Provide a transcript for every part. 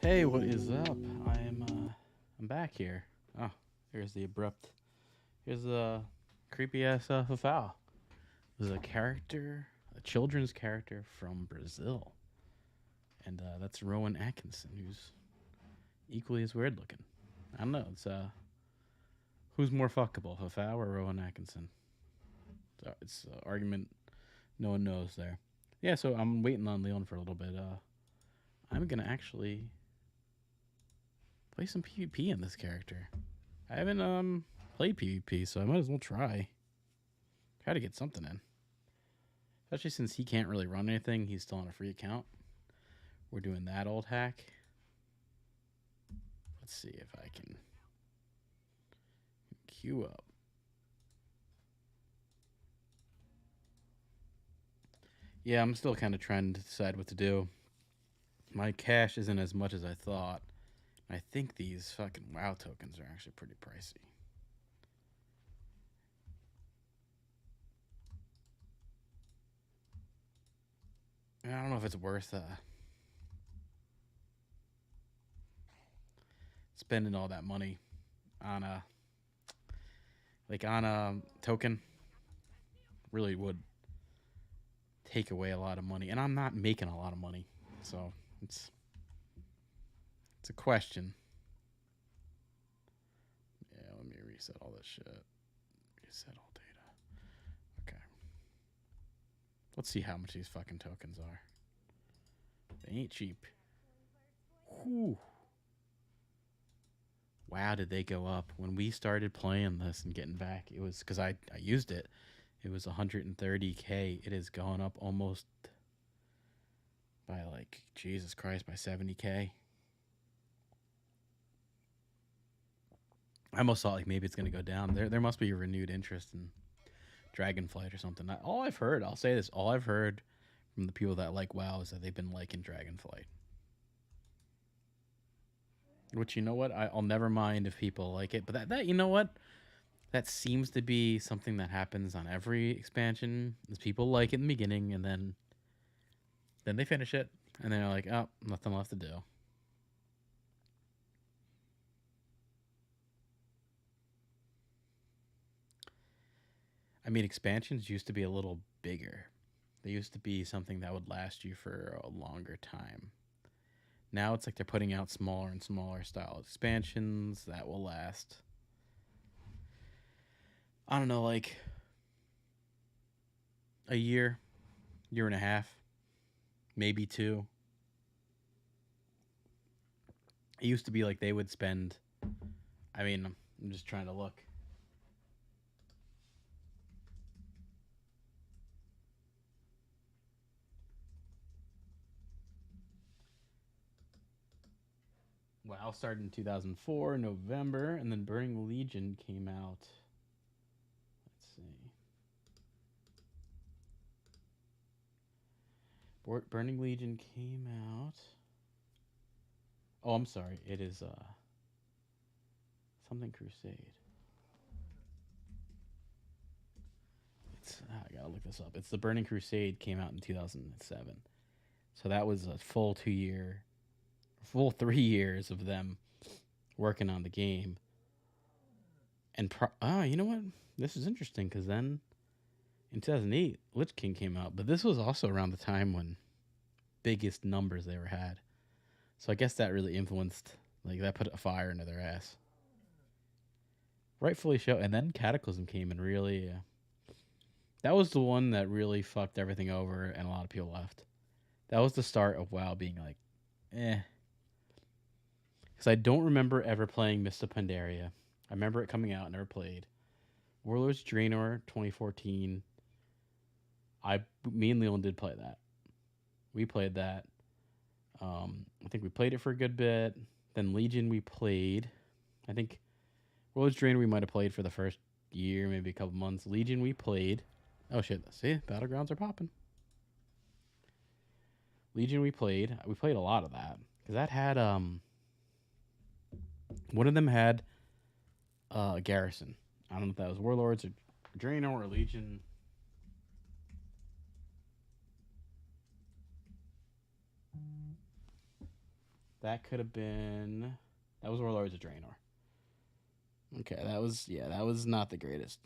Hey, what is up? I'm back here. Oh, here's the abrupt. Here's the creepy ass Fafau. This is a character, a children's character from Brazil, and that's Rowan Atkinson, who's equally as weird looking. I don't know. It's who's more fuckable, Fafau or Rowan Atkinson? So it's an argument no one knows there. Yeah, so I'm waiting on Leon for a little bit. I'm gonna actually play some PvP in this character. I haven't played PvP, so I might as well try. Try to get something in. Especially since he can't really run anything. He's still on a free account. We're doing that old hack. Let's see if I can queue up. Yeah, I'm still kind of trying to decide what to do. My cash isn't as much as I thought. I think these fucking WoW tokens are actually pretty pricey. And I don't know if it's worth spending all that money on a token. Really would take away a lot of money, and I'm not making a lot of money, so it's a question. Yeah, let me reset all this shit. Reset all data. Okay. Let's see how much these fucking tokens are. They ain't cheap. Whew. Wow, did they go up when we started playing this and getting back? It was because I used it. It was 130K. It is going up almost by like Jesus Christ by 70K. I almost thought like maybe it's gonna go down. There must be a renewed interest in Dragonflight or something. All I've heard, I'll say this, all I've heard from the people that like WoW is that they've been liking Dragonflight. Which, you know what, I'll never mind if people like it, but that you know what, that seems to be something that happens on every expansion. Is people like it in the beginning, and then they finish it, and they're like, oh, nothing left to do. I mean, expansions used to be a little bigger. They used to be something that would last you for a longer time. Now it's like they're putting out smaller and smaller style expansions that will last, I don't know, like a year, year and a half, maybe two. It used to be like they would spend, I mean, I'm just trying to look. WoW started in 2004, November, and then Burning Legion came out. Let's see. Burning Legion came out. Oh, I'm sorry. It is something Crusade. I gotta look this up. It's the Burning Crusade came out in 2007. So that was a full 2 year, full 3 years of them working on the game. And you know what? This is interesting because then in 2008, Lich King came out, but this was also around the time when biggest numbers they ever had. So I guess that really influenced, like that put a fire into their ass. Rightfully so. And then Cataclysm came and really, that was the one that really fucked everything over, and a lot of people left. That was the start of WoW being like, eh. Because I don't remember ever playing Mists of Pandaria. I remember it coming out, never played. Warlords Draenor 2014. Me and Leland did play that. We played that. I think we played it for a good bit. Then Legion we played. I think Warlords Draenor we might have played for the first year, maybe a couple months. Legion we played. Oh shit! See, Battlegrounds are popping. Legion we played. We played a lot of that because that had one of them had a garrison. I don't know if that was Warlords or Draenor or Legion. That could have been. That was Warlords of Draenor. Okay, that was that was not the greatest.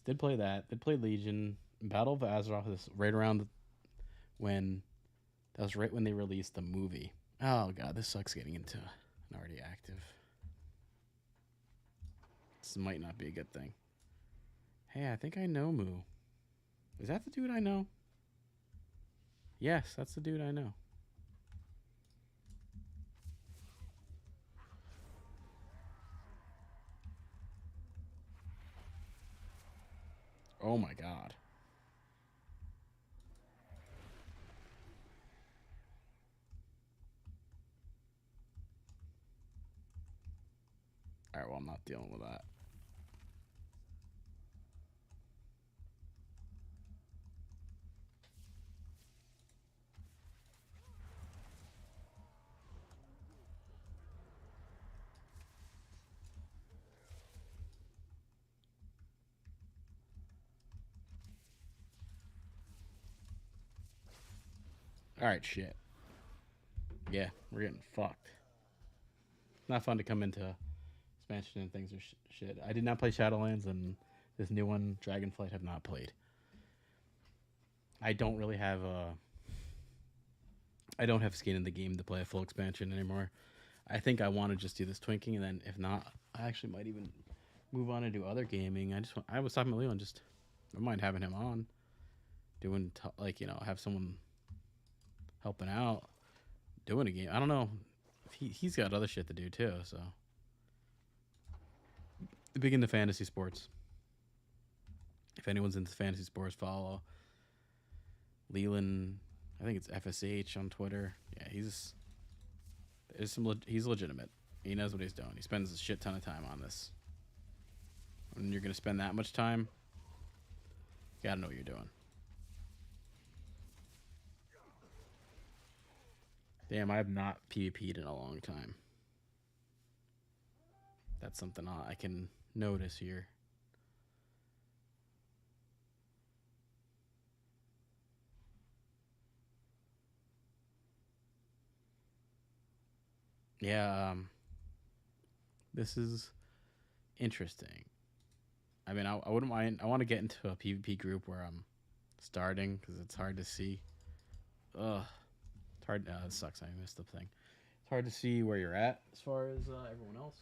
Did play that. Did play Legion. Battle of Azeroth is right around when that was right when they released the movie. Oh god, this sucks getting into an already active. This might not be a good thing. Hey, I think I know Moo. Is that the dude I know? Yes, that's the dude I know. Oh my god. Alright, well, I'm not dealing with that. Alright, shit. Yeah, we're getting fucked. Not fun to come into expansion and things or shit. I did not play Shadowlands, and this new one, Dragonflight, have not played. I don't really have I don't have skin in the game to play a full expansion anymore. I think I want to just do this Twinking, and then if not, I actually might even move on and do other gaming. I was talking to Leon, just I don't mind having him on, doing like have someone helping out, doing a game. I don't know. He's got other shit to do too, so big into fantasy sports. If anyone's into fantasy sports, follow Leland. I think it's FSH on Twitter. Yeah, he's legitimate. He knows what he's doing. He spends a shit ton of time on this. When you're gonna spend that much time, you gotta know what you're doing. Damn, I have not PvP'd in a long time. That's something I can notice here. Yeah, this is interesting. I mean, I wouldn't mind. I want to get into a PvP group where I'm starting because it's hard to see. Ugh, it's hard. It sucks. I missed the thing. It's hard to see where you're at as far as everyone else.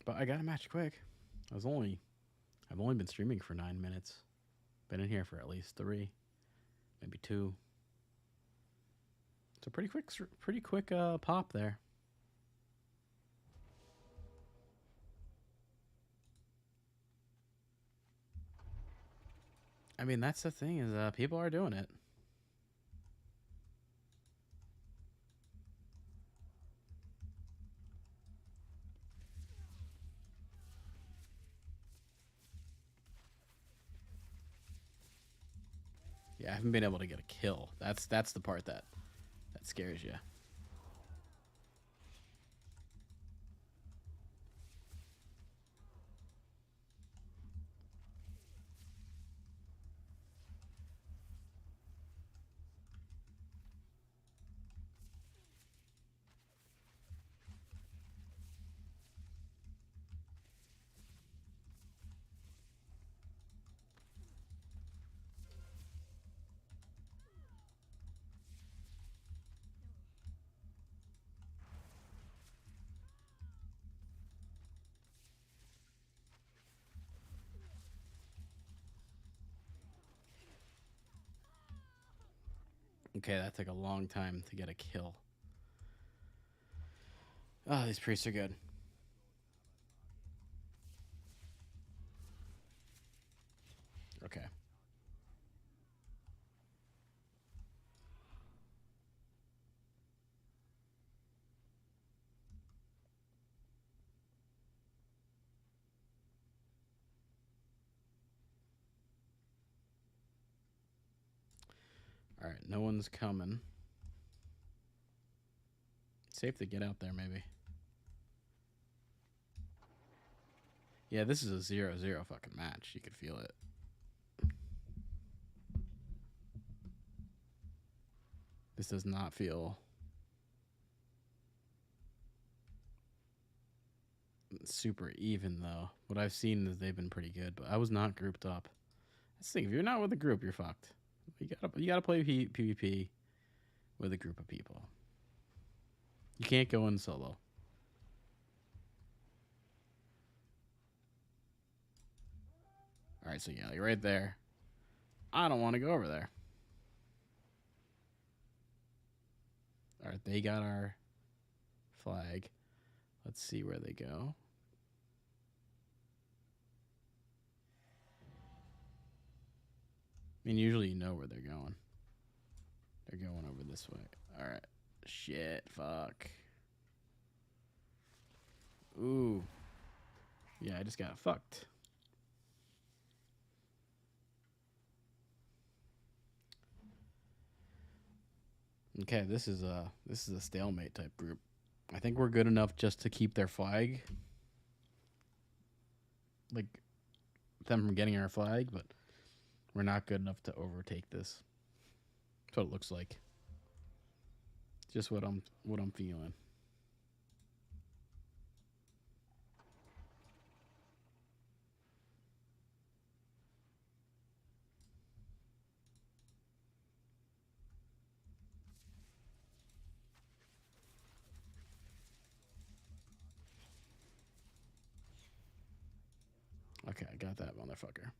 But I got a match quick. I've only been streaming for 9 minutes. Been in here for at least 3, maybe 2. It's a pretty quick pop there. I mean, that's the thing is people are doing it. Yeah, I haven't been able to get a kill. That's the part that scares you. Okay, that took a long time to get a kill. Oh, these priests are good. Okay. All right, no one's coming. Safe to get out there, maybe. Yeah, this is a 0-0 fucking match. You could feel it. This does not feel super even though. What I've seen is they've been pretty good, but I was not grouped up. That's the thing. If you're not with a group, you're fucked. You gotta play PvP with a group of people. You can't go in solo. All right, so yeah, like right there. I don't want to go over there. All right, they got our flag. Let's see where they go. I mean, usually you know where they're going. They're going over this way. All right. Shit. Fuck. Ooh. Yeah, I just got fucked. Okay, this is a stalemate type group. I think we're good enough just to keep their flag. Like them from getting our flag, but we're not good enough to overtake this. That's what it looks like. Just what I'm feeling. Okay, I got that motherfucker.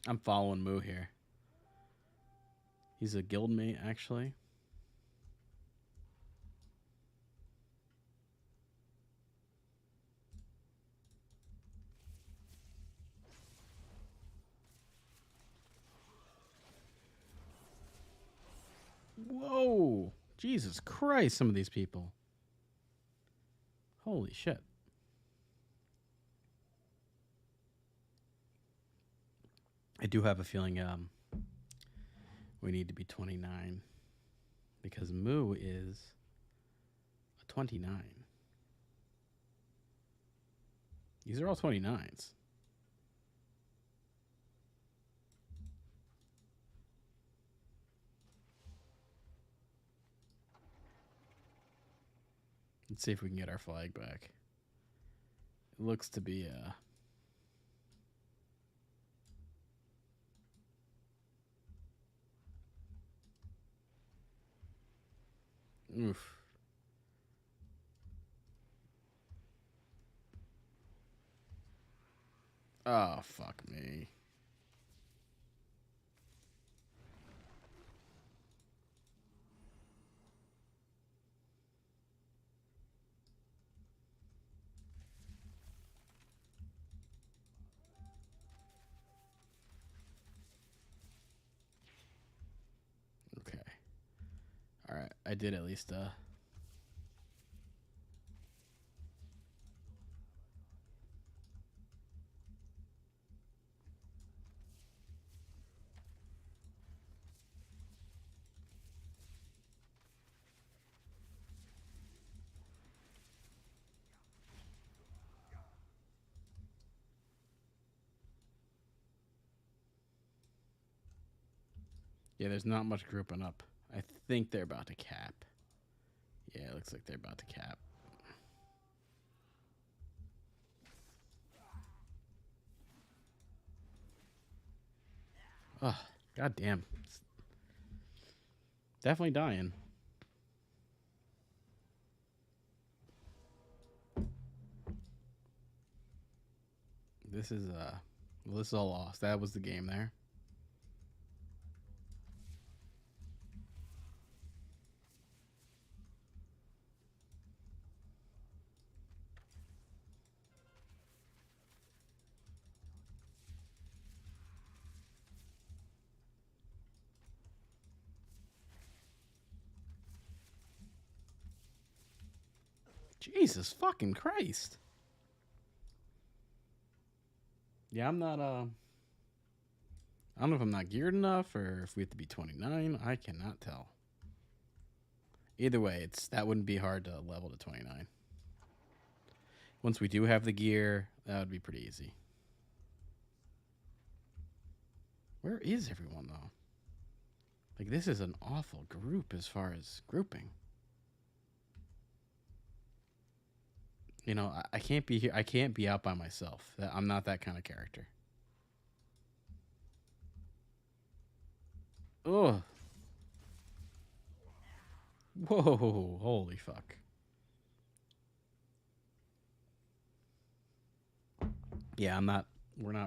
I'm following Moo here. He's a guildmate, actually. Whoa! Jesus Christ, some of these people. Holy shit. I do have a feeling we need to be 29 because Moo is a 29. These are all 29s. Let's see if we can get our flag back. It looks to be oof. Oh, fuck me. Okay. All right. I did at least yeah, there's not much grouping up. I think they're about to cap. Yeah, it looks like they're about to cap. Oh, god damn. It's definitely dying. This is well, this is all lost. That was the game there. Jesus fucking Christ. Yeah, I'm not I don't know if I'm not geared enough or if we have to be 29. I cannot tell. Either way, that wouldn't be hard to level to 29. Once we do have the gear, that would be pretty easy. Where is everyone though? Like, this is an awful group as far as grouping. You know, I can't be here. I can't be out by myself. I'm not that kind of character. Ugh. Whoa, holy fuck. Yeah, I'm not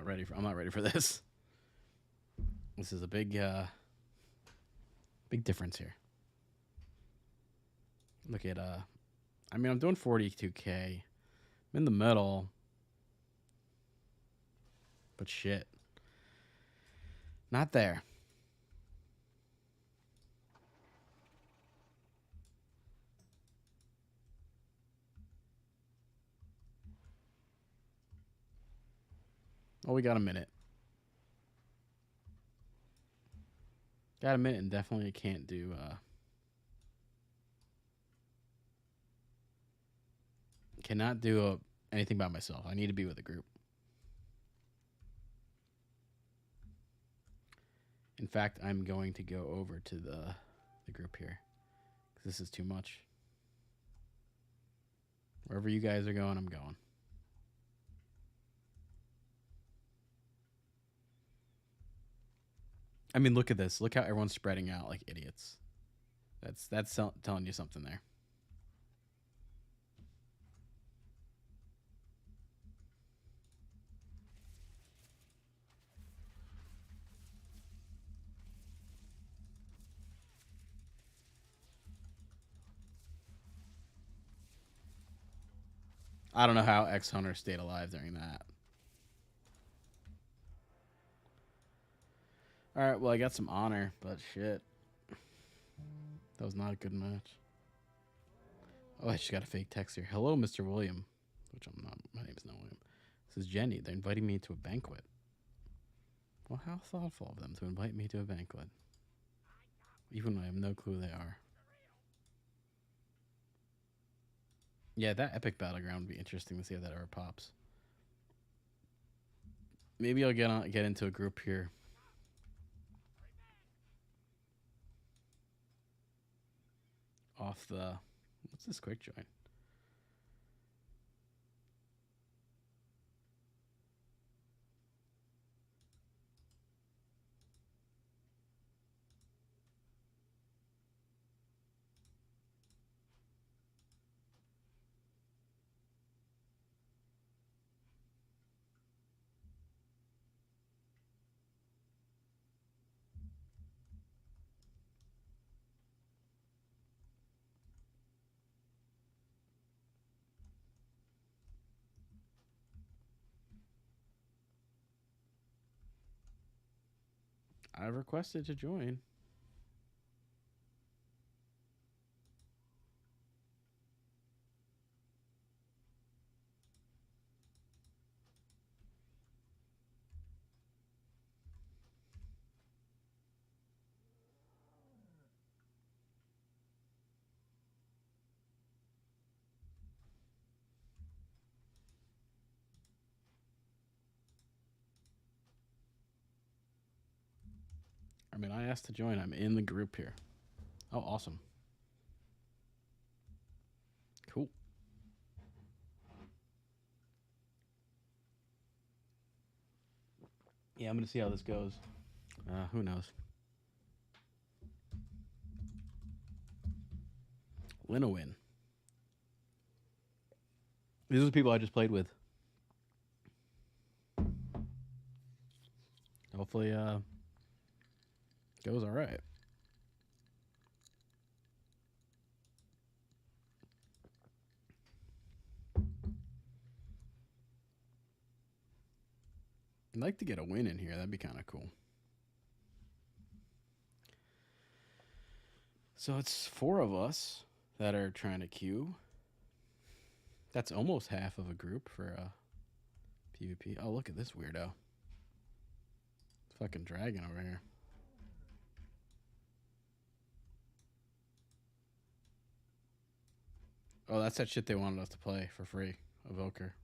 ready for this. This is a big difference here. Look at I mean, I'm doing 42k. I'm in the middle. But shit. Not there. Oh, we got a minute. Got a minute and definitely can't do cannot do anything by myself. I need to be with a group. In fact, I'm going to go over to the group here. This is too much. Wherever you guys are going, I'm going. I mean, look at this. Look how everyone's spreading out like idiots. That's telling you something there. I don't know how X Hunter stayed alive during that. All right, well, I got some honor, but shit. That was not a good match. Oh, I just got a fake text here. Hello, Mr. William. Which I'm not. My name's not William. This is Jenny. They're inviting me to a banquet. Well, how thoughtful of them to invite me to a banquet. Even when I have no clue they are. Yeah, that epic battleground would be interesting to see how that ever pops. Maybe I'll get into a group here. Off the... What's this quick join? I requested to join. I mean, I asked to join. I'm in the group here. Oh, awesome. Cool. Yeah, I'm going to see how this goes. Who knows? Linowin. These are the people I just played with. Hopefully, goes all right. I'd like to get a win in here. That'd be kind of cool. So it's 4 of us that are trying to queue. That's almost half of a group for PvP. Oh, look at this weirdo. Fucking dragon over here. Oh, that's that shit they wanted us to play for free. Evoker.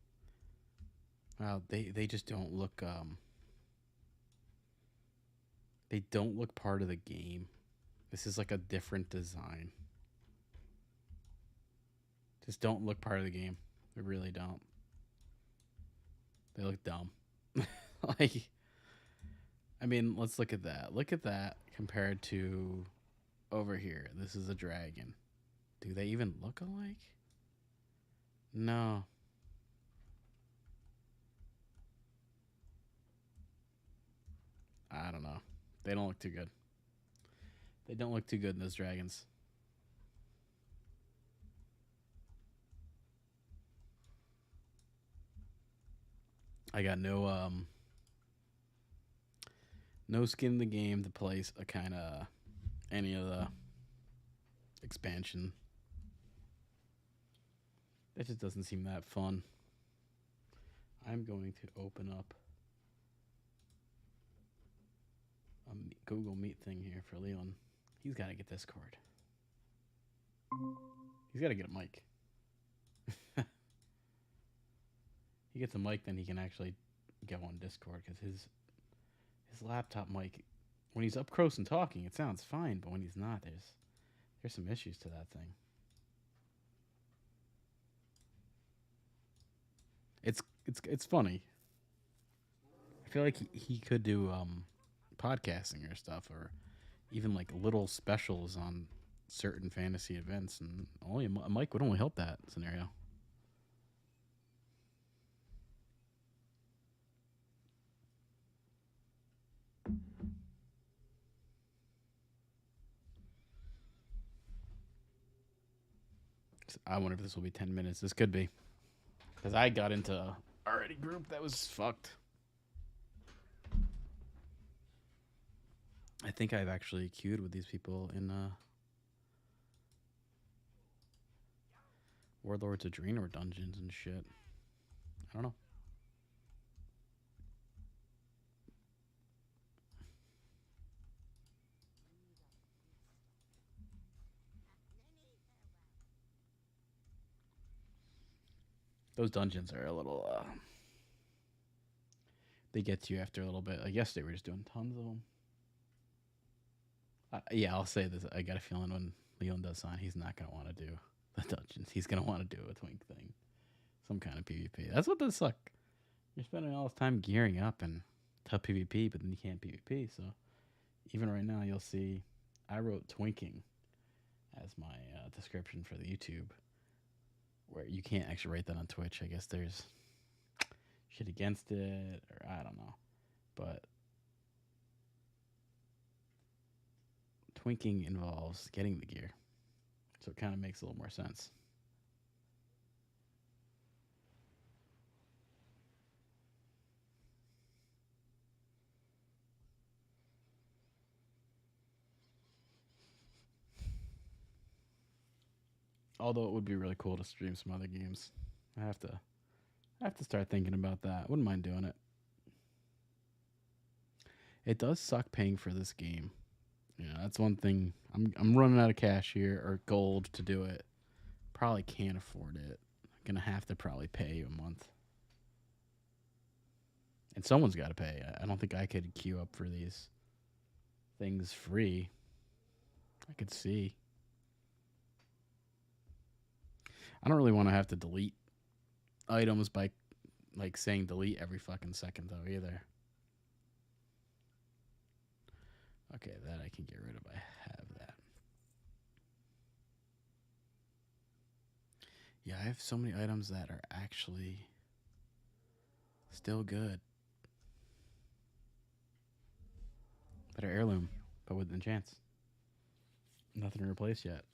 Wow, they just don't look they don't look part of the game. This is like a different design. Just don't look part of the game. They really don't. They look dumb. Like, I mean, let's look at that. Look at that compared to over here. This is a dragon. Do they even look alike? No. I don't know. They don't look too good. They don't look too good in those dragons. I got no skin in the game to play a kind of any of the expansion. It just doesn't seem that fun. I'm going to open up a Google Meet thing here for Leon. He's got to get Discord. He's got to get a mic. He gets a mic, then he can actually get on Discord because his laptop mic, when he's up close and talking, it sounds fine, but when he's not, there's some issues to that thing. It's funny. I feel like he could do podcasting or stuff, or even like little specials on certain fantasy events, and only a mic would only help that scenario. I wonder if this will be 10 minutes. This could be. Because I got into a already group that was fucked. I think I've actually queued with these people in Warlords of Draenor dungeons and shit. I don't know. Those dungeons are a little they get to you after a little bit. Like yesterday we were just doing tons of them. Yeah, I'll say this. I got a feeling when Leon does sign, he's not going to want to do the dungeons. He's going to want to do a twink thing. Some kind of PvP. That's what does suck. You're spending all this time gearing up and tough PvP, but then you can't PvP. So even right now, you'll see I wrote twinking as my description for the YouTube, where you can't actually write that on Twitch. I guess there's shit against it, or I don't know. But twinking involves getting the gear, so it kind of makes a little more sense. Although it would be really cool to stream some other games. I have to start thinking about that. Wouldn't mind doing it. It does suck paying for this game. Yeah, that's one thing. I'm running out of cash here or gold to do it. Probably can't afford it. I'm gonna have to probably pay a month. And someone's got to pay. I don't think I could queue up for these things free. I could see. I don't really want to have to delete items by like saying delete every fucking second though either. Okay, that I can get rid of. I have that. Yeah, I have so many items that are actually still good. That are heirloom, but with enchants. Nothing to replace yet.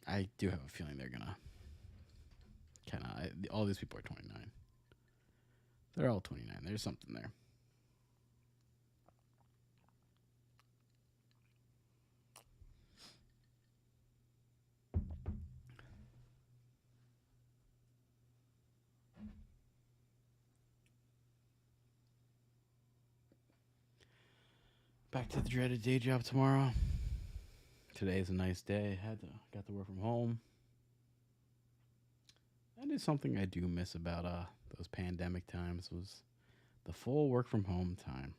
I do have a feeling they're gonna all these people are 29. They're all 29. There's something there. Back to the dreaded day job tomorrow. Today is a nice day. Got to work from home. That is something I do miss about those pandemic times was the full work from home time.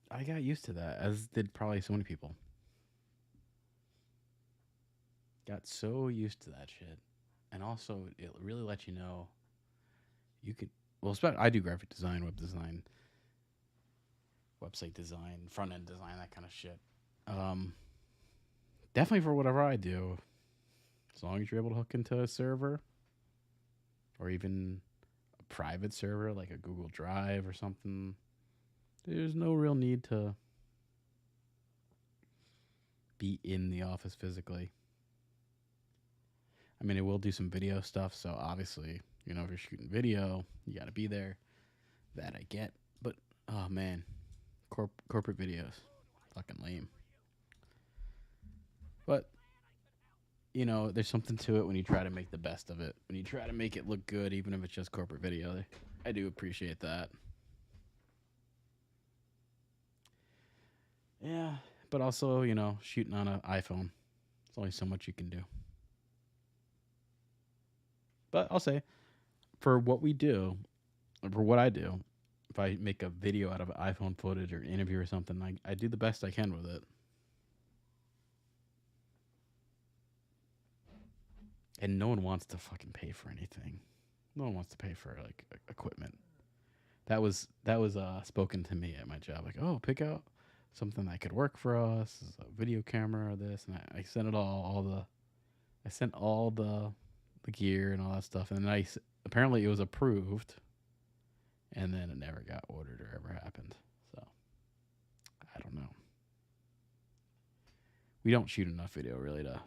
I got used to that, as did probably so many people. Got so used to that shit, and also it really lets you know you could. Well, especially I do graphic design, web design, website design, front end design, that kind of shit. Um, Definitely for whatever I do, as long as you're able to hook into a server or even a private server like a Google Drive or something, there's no real need to be in the office physically. I mean, it will do some video stuff, so obviously, if you're shooting video, you got to be there. That I get. But, oh man, corporate videos, fucking lame. But, there's something to it when you try to make the best of it. When you try to make it look good, even if it's just corporate video. I do appreciate that. Yeah, but also, shooting on an iPhone, there's only so much you can do. But I'll say, for what we do, for what I do, if I make a video out of iPhone footage or interview or something, I do the best I can with it. And no one wants to fucking pay for anything. No one wants to pay for like equipment. That was spoken to me at my job. Like, oh, pick out something that could work for us, a video camera or this, and I sent it I sent all the gear and all that stuff, and then apparently it was approved, and then it never got ordered or ever happened. So I don't know. We don't shoot enough video really to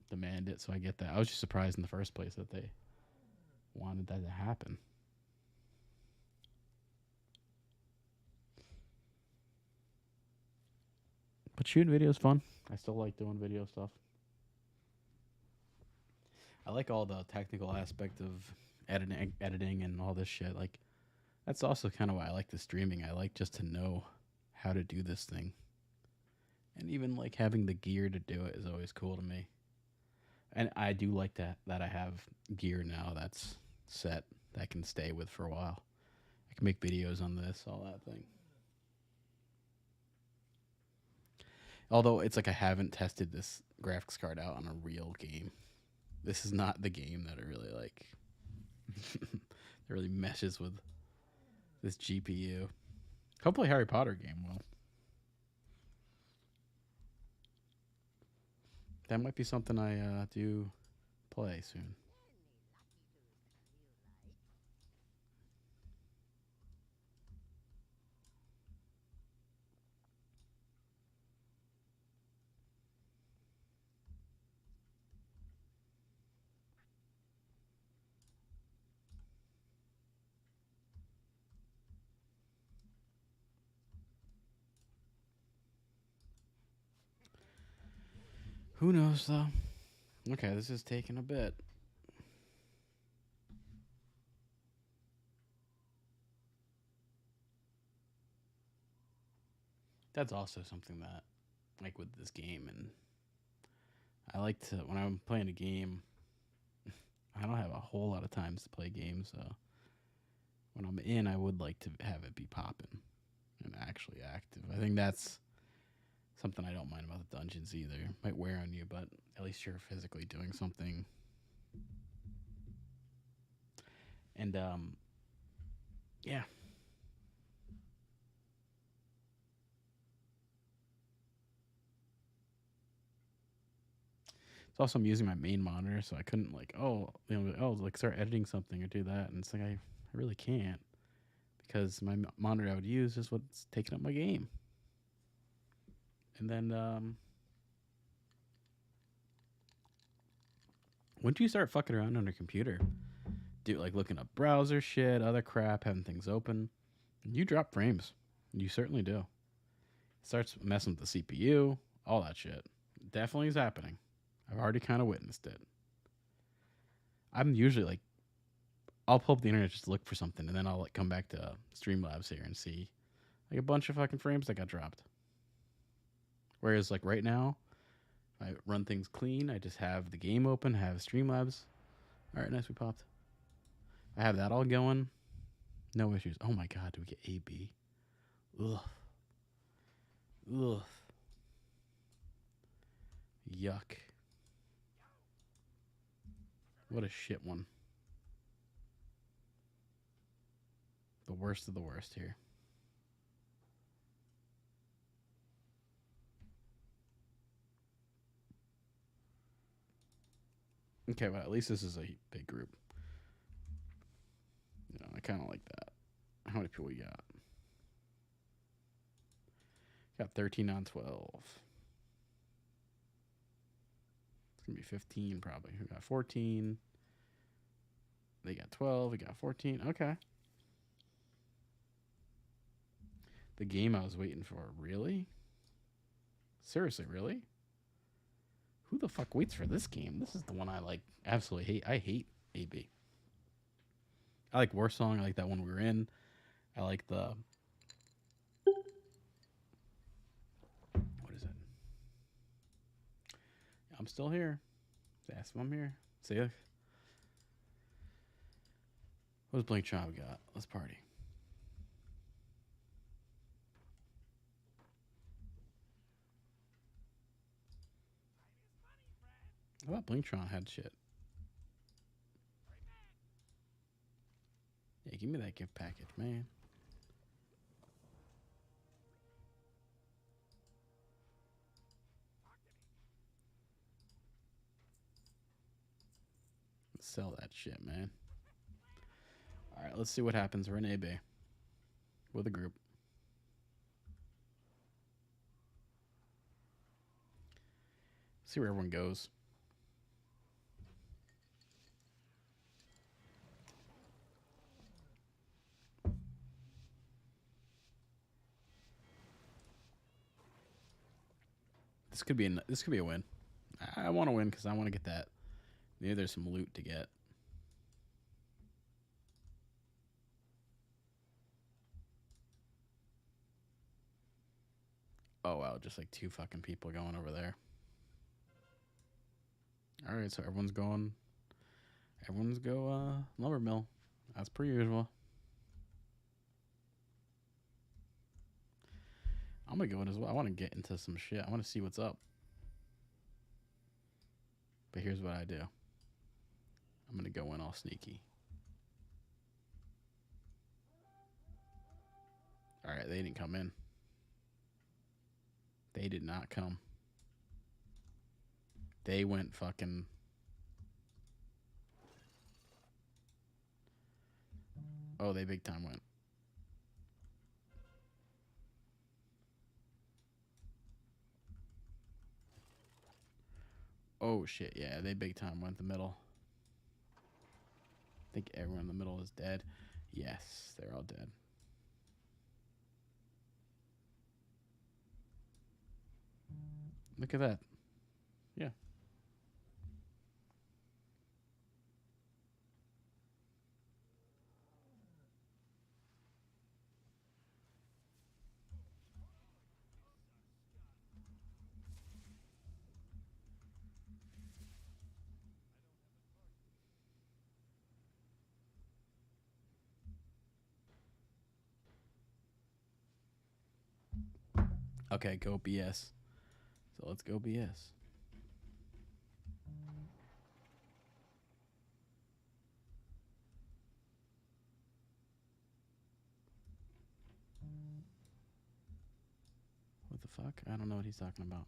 demand it, so I get that. I was just surprised in the first place that they wanted that to happen. But shooting video is fun. I still like doing video stuff. I like all the technical aspect of editing and all this shit. Like that's also kind of why I like the streaming. I like just to know how to do this thing. And even like having the gear to do it is always cool to me. And I do like that I have gear now that's set that I can stay with for a while. I can make videos on this, all that thing. Although it's like I haven't tested this graphics card out on a real game. This is not the game that I really like. That really meshes with this GPU. Hopefully Harry Potter game will. That might be something I do play soon. Who knows though? Okay, this is taking a bit. That's also something that, like with this game, and I like to when I'm playing a game. I don't have a whole lot of times to play games, so when I'm in, I would like to have it be popping and actually active. I think that's something I don't mind about the dungeons either. Might wear on you, but at least you're physically doing something. And yeah. It's also I'm using my main monitor, so I couldn't like start editing something or do that, and it's like I really can't because my monitor I would use is what's taking up my game. And then once you start fucking around on a computer, do like looking up browser shit, other crap, having things open, you drop frames. You certainly do. It starts messing with the CPU, all that shit. Definitely is happening. I've already kind of witnessed it. I'm usually like I'll pull up the internet just to look for something, and then I'll like come back to Streamlabs here and see like a bunch of fucking frames that got dropped. Whereas like right now, I run things clean. I just have the game open, have Streamlabs. All right, nice, we popped. I have that all going. No issues. Oh my god, do we get AB? Ugh. Ugh. Yuck. What a shit one. The worst of the worst here. Okay, well, at least this is a big group. You know, I kind of like that. How many people we got? Got 13 on 12. It's going to be 15 probably. We got 14. They got 12. We got 14. Okay. The game I was waiting for. Really? Seriously, really? Who the fuck waits for this game? This is the one I like absolutely hate. I hate AB. I like Warsong. I like that one we were in. I like the... What is it? I'm still here. Ask if I'm here. See ya. What's Blink Tribe we got? Let's party. I thought Blinktron had shit. Yeah, give me that gift package, man. Let's sell that shit, man. All right, let's see what happens. We're in AB with a group. See where everyone goes. This could be a win. I want to win because I want to get that. Maybe there's some loot to get. Oh wow, just like 2 fucking people going over there. All right, so everyone's go lumber mill as per usual. I'm gonna go in as well. I want to get into some shit. I want to see what's up. But here's what I do. I'm gonna go in all sneaky. All right, they didn't come in. They did not come. They went fucking... Oh, they big time went. Oh, shit, yeah, they big time went the middle. I think everyone in the middle is dead. Yes, they're all dead. Look at that. Yeah. Okay, go BS. So let's go BS. What the fuck? I don't know what he's talking about.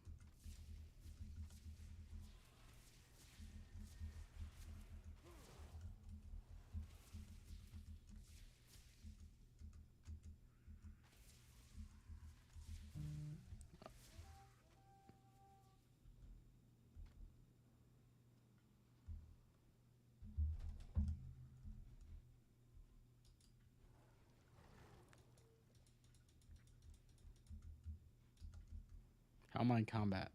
How am I in combat?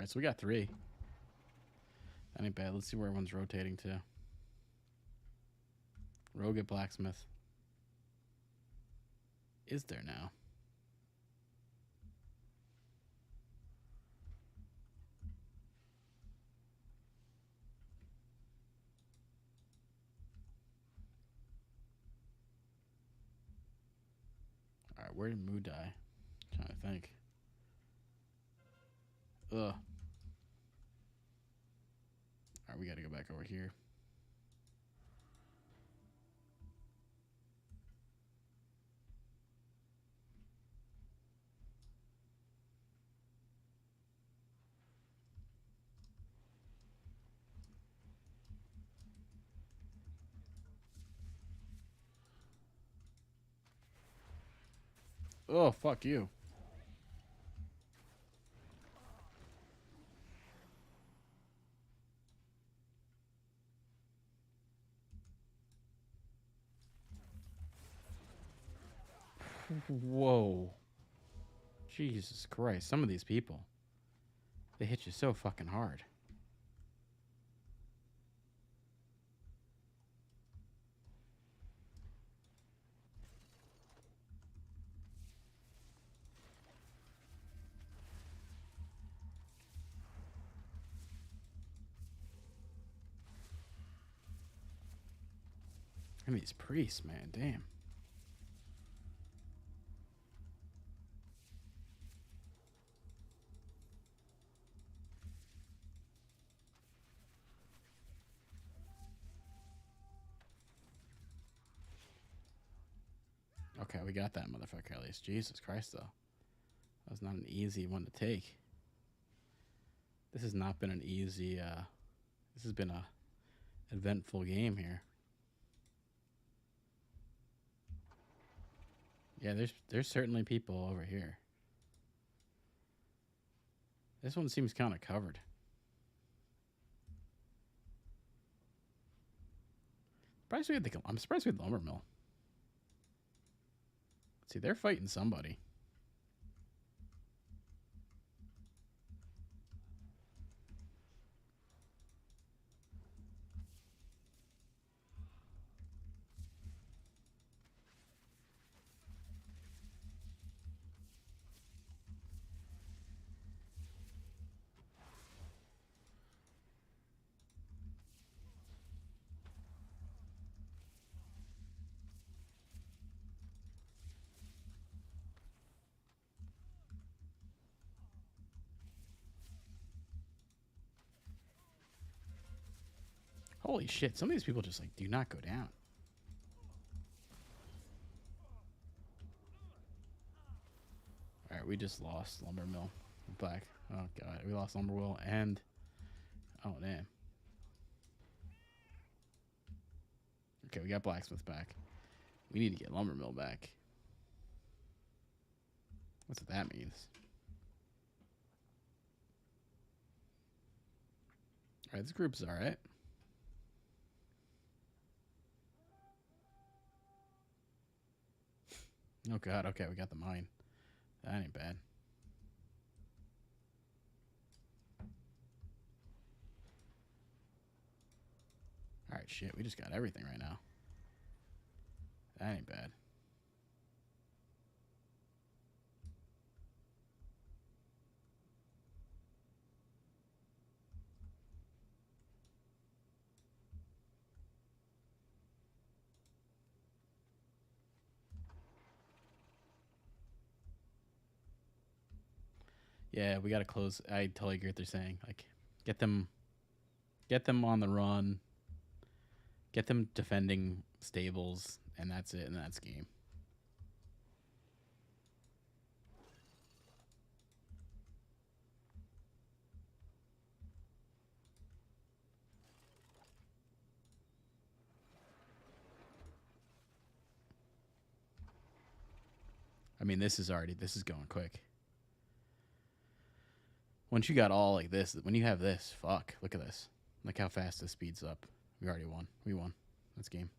Alright, so we got 3. That ain't bad. Let's see where everyone's rotating to. Rogue at blacksmith. Is there now? Alright, where did Moo die? I'm trying to think. Ugh. Alright, we gotta go back over here. Oh, fuck you. Whoa. Jesus Christ. Some of these people, they hit you so fucking hard. And these priests, man, damn. Okay, we got that motherfucker at least. Jesus Christ, though. That was not an easy one to take. This has not been an easy, this has been a eventful game here. Yeah, there's certainly people over here. This one seems kind of covered. I'm surprised we had the lumber mill. See, they're fighting somebody. Holy shit, some of these people just like do not go down. Alright, we just lost lumber mill. Black. Oh god, we lost lumber mill and oh damn. Okay, we got blacksmith back. We need to get lumber mill back. What's what that means? Alright, this group's alright. Oh god, okay, we got the mine. That ain't bad. Alright, shit, we just got everything right now. That ain't bad. Yeah, we gotta close. I totally agree what they're saying. Like, get them on the run. Get them defending stables, and that's it, and that's game. I mean, this is going quick. Once you got all like this, when you have this, fuck, look at this. Look how fast this speeds up. We already won. We won. That's game.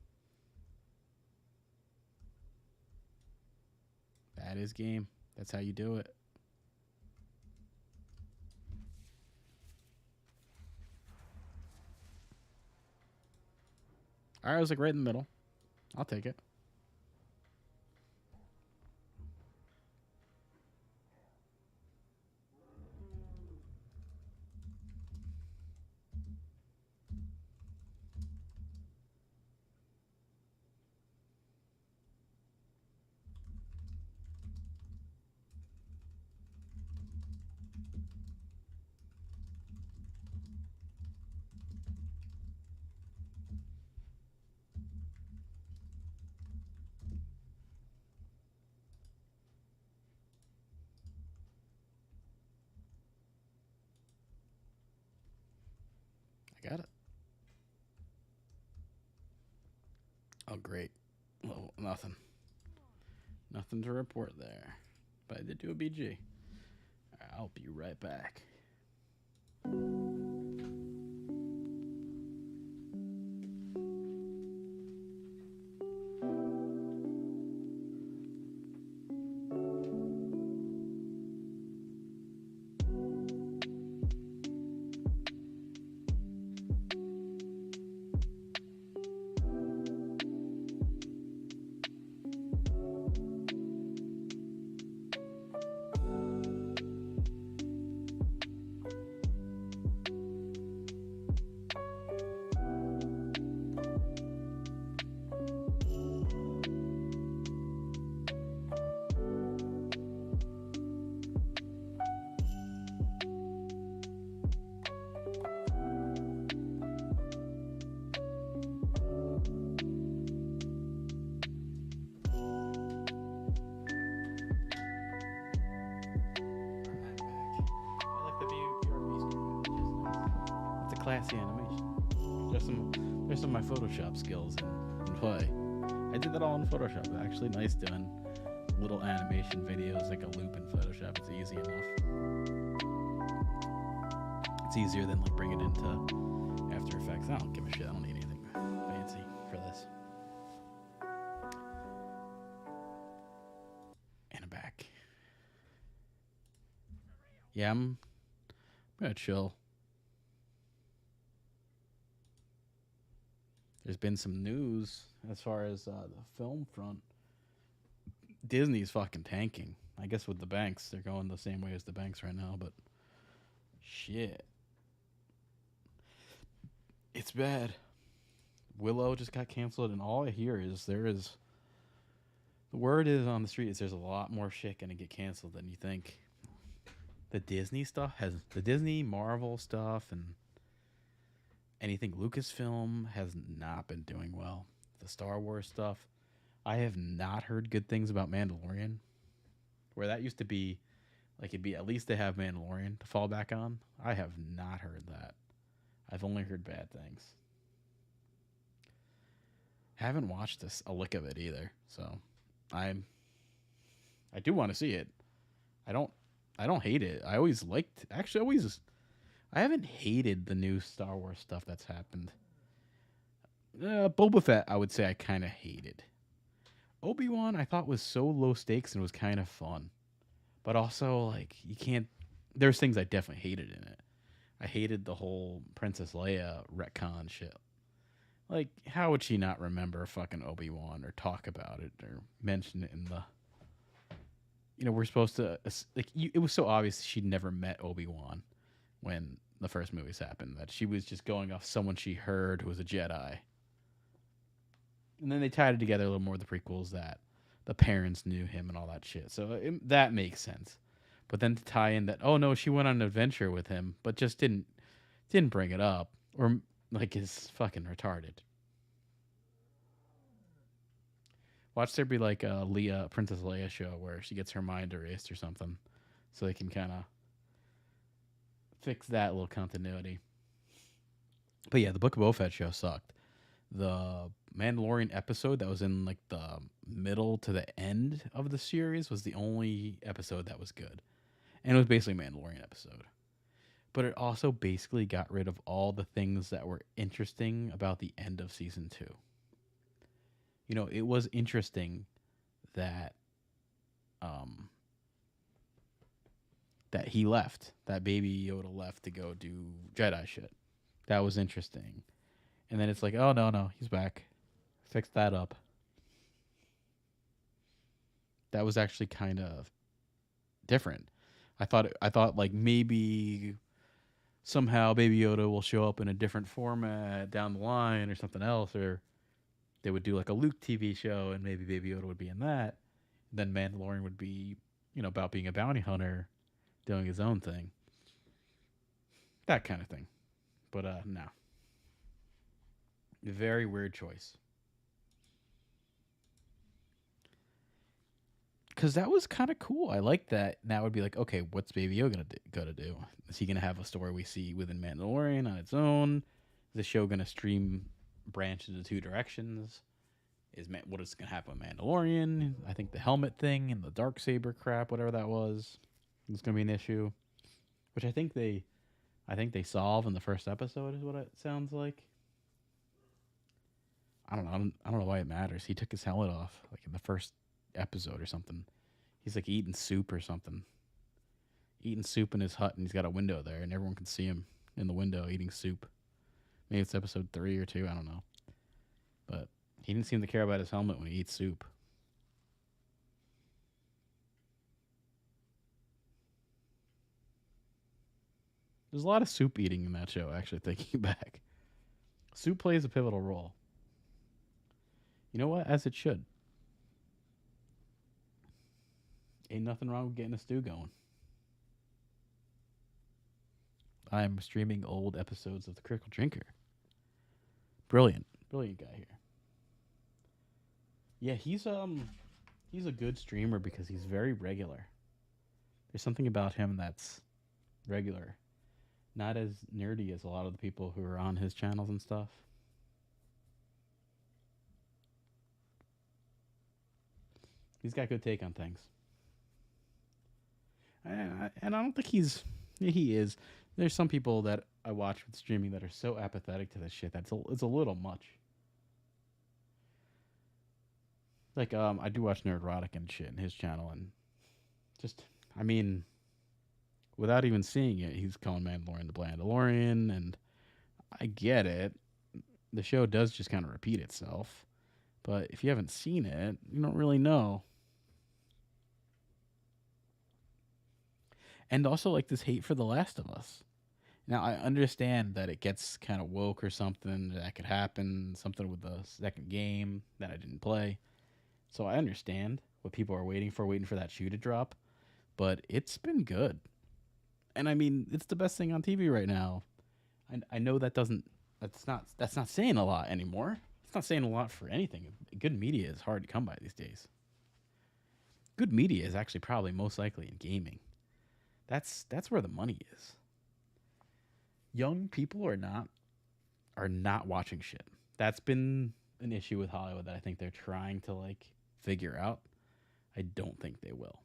That is game. That's how you do it. All right, I was like right in the middle. I'll take it. I got it. Oh, great. Well, nothing. Nothing to report there. But I did do a BG. I'll be right back. Classy animation. There's some of my Photoshop skills in play. I did that all in Photoshop. Actually, nice doing little animation videos like a loop in Photoshop. It's easy enough. It's easier than like bringing it into After Effects. I don't give a shit. I don't need anything fancy for this. And I'm back. Yeah, I'm gonna chill. There's been some news as far as the film front. Disney's fucking tanking. I guess with the banks, they're going the same way as the banks right now, but shit. It's bad. Willow just got canceled, and all I hear is the word is on the street is there's a lot more shit gonna get canceled than you think. The Disney Marvel stuff, and anything Lucasfilm has not been doing well. The Star Wars stuff, I have not heard good things about Mandalorian. Where that used to be, like it'd be at least they have Mandalorian to fall back on. I have not heard that. I've only heard bad things. Haven't watched a lick of it either, so I do want to see it. I don't hate it. I haven't hated the new Star Wars stuff that's happened. Boba Fett, I would say I kind of hated. Obi-Wan, I thought was so low stakes and was kind of fun. But also, like, you can't... There's things I definitely hated in it. I hated the whole Princess Leia retcon shit. Like, how would she not remember fucking Obi-Wan or talk about it or mention it in the... You know, we're supposed to... Like, it was so obvious she'd never met Obi-Wan when the first movies happened, that she was just going off someone she heard who was a Jedi. And then they tied it together a little more with the prequels that the parents knew him and all that shit. So that makes sense. But then to tie in that, oh no, she went on an adventure with him, but just didn't bring it up, or like is fucking retarded. Watch there be like a Princess Leia show where she gets her mind erased or something, so they can kind of fix that little continuity. But yeah, the Book of Boba Fett show sucked. The Mandalorian episode that was in like the middle to the end of the series was the only episode that was good. And it was basically a Mandalorian episode. But it also basically got rid of all the things that were interesting about the end of season 2. You know, it was interesting that that he left. That Baby Yoda left to go do Jedi shit. That was interesting. And then it's like, oh, no, he's back. fixed that up. That was actually kind of different. I thought like maybe somehow Baby Yoda will show up in a different format down the line or something else, or they would do like a Luke TV show and maybe Baby Yoda would be in that. Then Mandalorian would be, about being a bounty hunter, doing his own thing, that kind of thing. But no, very weird choice. Because that was kind of cool. I like that. Now it'd be like, okay, what's Baby Yoda gonna do? Is he gonna have a story we see within Mandalorian on its own? Is the show gonna stream branch into two directions? What is gonna happen with Mandalorian? I think the helmet thing and the dark saber crap, whatever that was, is gonna be an issue. Which I think they solve in the first episode, is what it sounds like. I don't know. I don't know why it matters. He took his helmet off like in the first episode or something. He's like eating soup or something. Eating soup in his hut, and he's got a window there, and everyone can see him in the window eating soup. Maybe it's episode 3 or 2. I don't know. But he didn't seem to care about his helmet when he eats soup. There's a lot of soup eating in that show, actually, thinking back. Soup plays a pivotal role. You know what? As it should. Ain't nothing wrong with getting a stew going. I'm streaming old episodes of The Critical Drinker. Brilliant. Brilliant guy here. Yeah, he's a good streamer because he's very regular. There's something about him that's regular. Not as nerdy as a lot of the people who are on his channels and stuff. He's got good take on things. And I don't think he is. There's some people that I watch with streaming that are so apathetic to this shit it's a little much. Like I do watch Nerdrotic and shit in his channel, and just I mean, without even seeing it, he's calling Mandalorian the Blandalorian, and I get it. The show does just kind of repeat itself, but if you haven't seen it, you don't really know. And also like this hate for The Last of Us. Now I understand that it gets kind of woke or something that could happen, something with the second game that I didn't play. So I understand what people are waiting for that shoe to drop, but it's been good. And I mean, it's the best thing on TV right now. I know that's not saying a lot anymore. It's not saying a lot for anything. Good media is hard to come by these days. Good media is actually probably most likely in gaming. That's where the money is. Young people are not watching shit. That's been an issue with Hollywood that I think they're trying to like figure out. I don't think they will.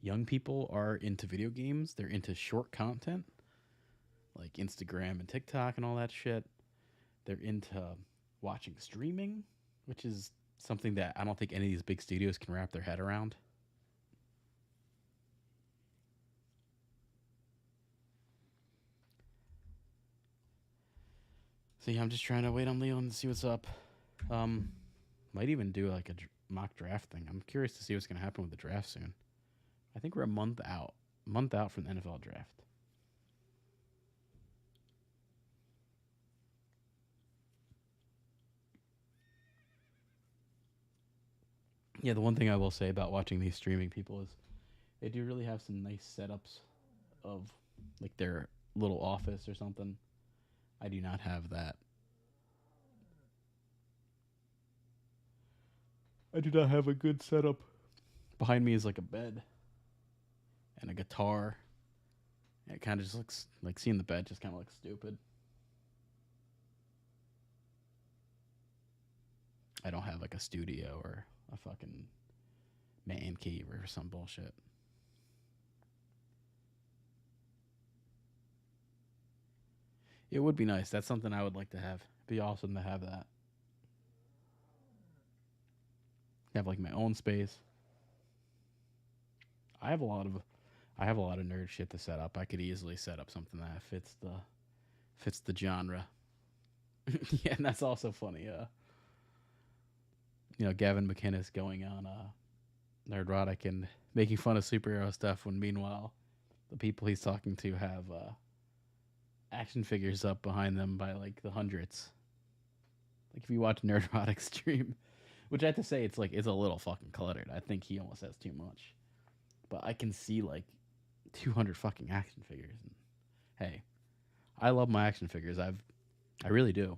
Young people are into video games. They're into short content like Instagram and TikTok and all that shit. They're into watching streaming, which is something that I don't think any of these big studios can wrap their head around. So yeah, I'm just trying to wait on Leon to see what's up. Um, might even do like a mock draft thing. I'm curious to see what's going to happen with the draft soon. I think we're a month out from the NFL draft. Yeah, the one thing I will say about watching these streaming people is they do really have some nice setups of like their little office or something. I do not have that. I do not have a good setup. Behind me is like a bed and a guitar. And it kind of just looks like seeing the bed just kind of looks stupid. I don't have like a studio or a fucking man cave or some bullshit. It would be nice. That's something I would like to have. It'd be awesome to have that. Have like my own space. I have a lot of I have a lot of nerd shit to set up. I could easily set up something that fits the genre. Yeah, and that's also funny. Gavin McInnes going on Nerdrotic and making fun of superhero stuff when meanwhile the people he's talking to have action figures up behind them by like the hundreds. Like if you watch Nerdrotic stream, which I have to say it's a little fucking cluttered. I think he almost has too much. But I can see like 200 fucking action figures. And hey, I love my action figures. I really do.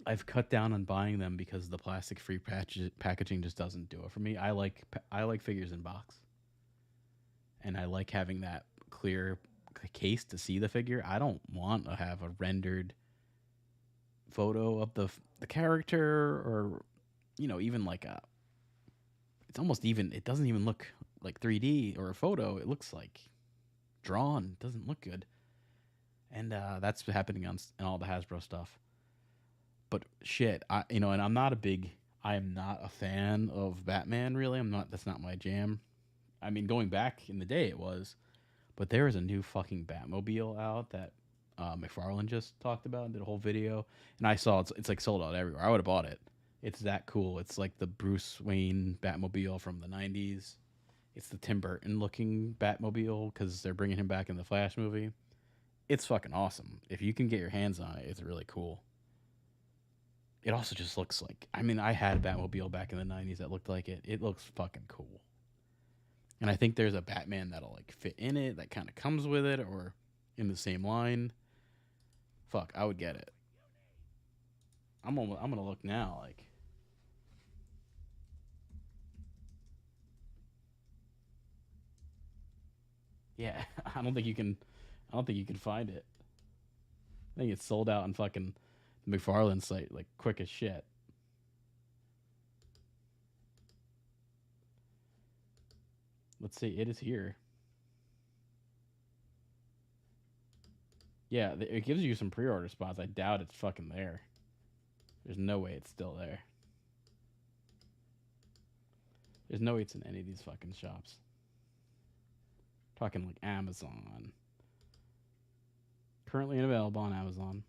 I've cut down on buying them because the plastic free packaging just doesn't do it for me. I like figures in box, and I like having that clear case to see the figure. I don't want to have a rendered photo of the character, or even like a. It's almost even. It doesn't even look like 3D or a photo. It looks like drawn. It doesn't look good, and that's happening on all the Hasbro stuff. But shit, and I am not a fan of Batman. Really, I'm not. That's not my jam. I mean, going back in the day, it was, but there is a new fucking Batmobile out that McFarlane just talked about and did a whole video, and I saw it's like sold out everywhere. I would have bought it. It's that cool. It's like the Bruce Wayne Batmobile from the '90s. It's the Tim Burton looking Batmobile because they're bringing him back in the Flash movie. It's fucking awesome. If you can get your hands on it, it's really cool. It also just looks like, I mean, I had a Batmobile back in the '90s that looked like it. It looks fucking cool. And I think there's a Batman that'll like fit in it that kind of comes with it or in the same line. Fuck, I would get it. I'm gonna look now. Like, yeah, I don't think you can. I don't think you can find it. I think it's sold out on fucking the McFarlane site like quick as shit. Let's see, it is here. Yeah, it gives you some pre-order spots. I doubt it's fucking there. There's no way it's still there. There's no way it's in any of these fucking shops. Talking like Amazon. Currently available on Amazon.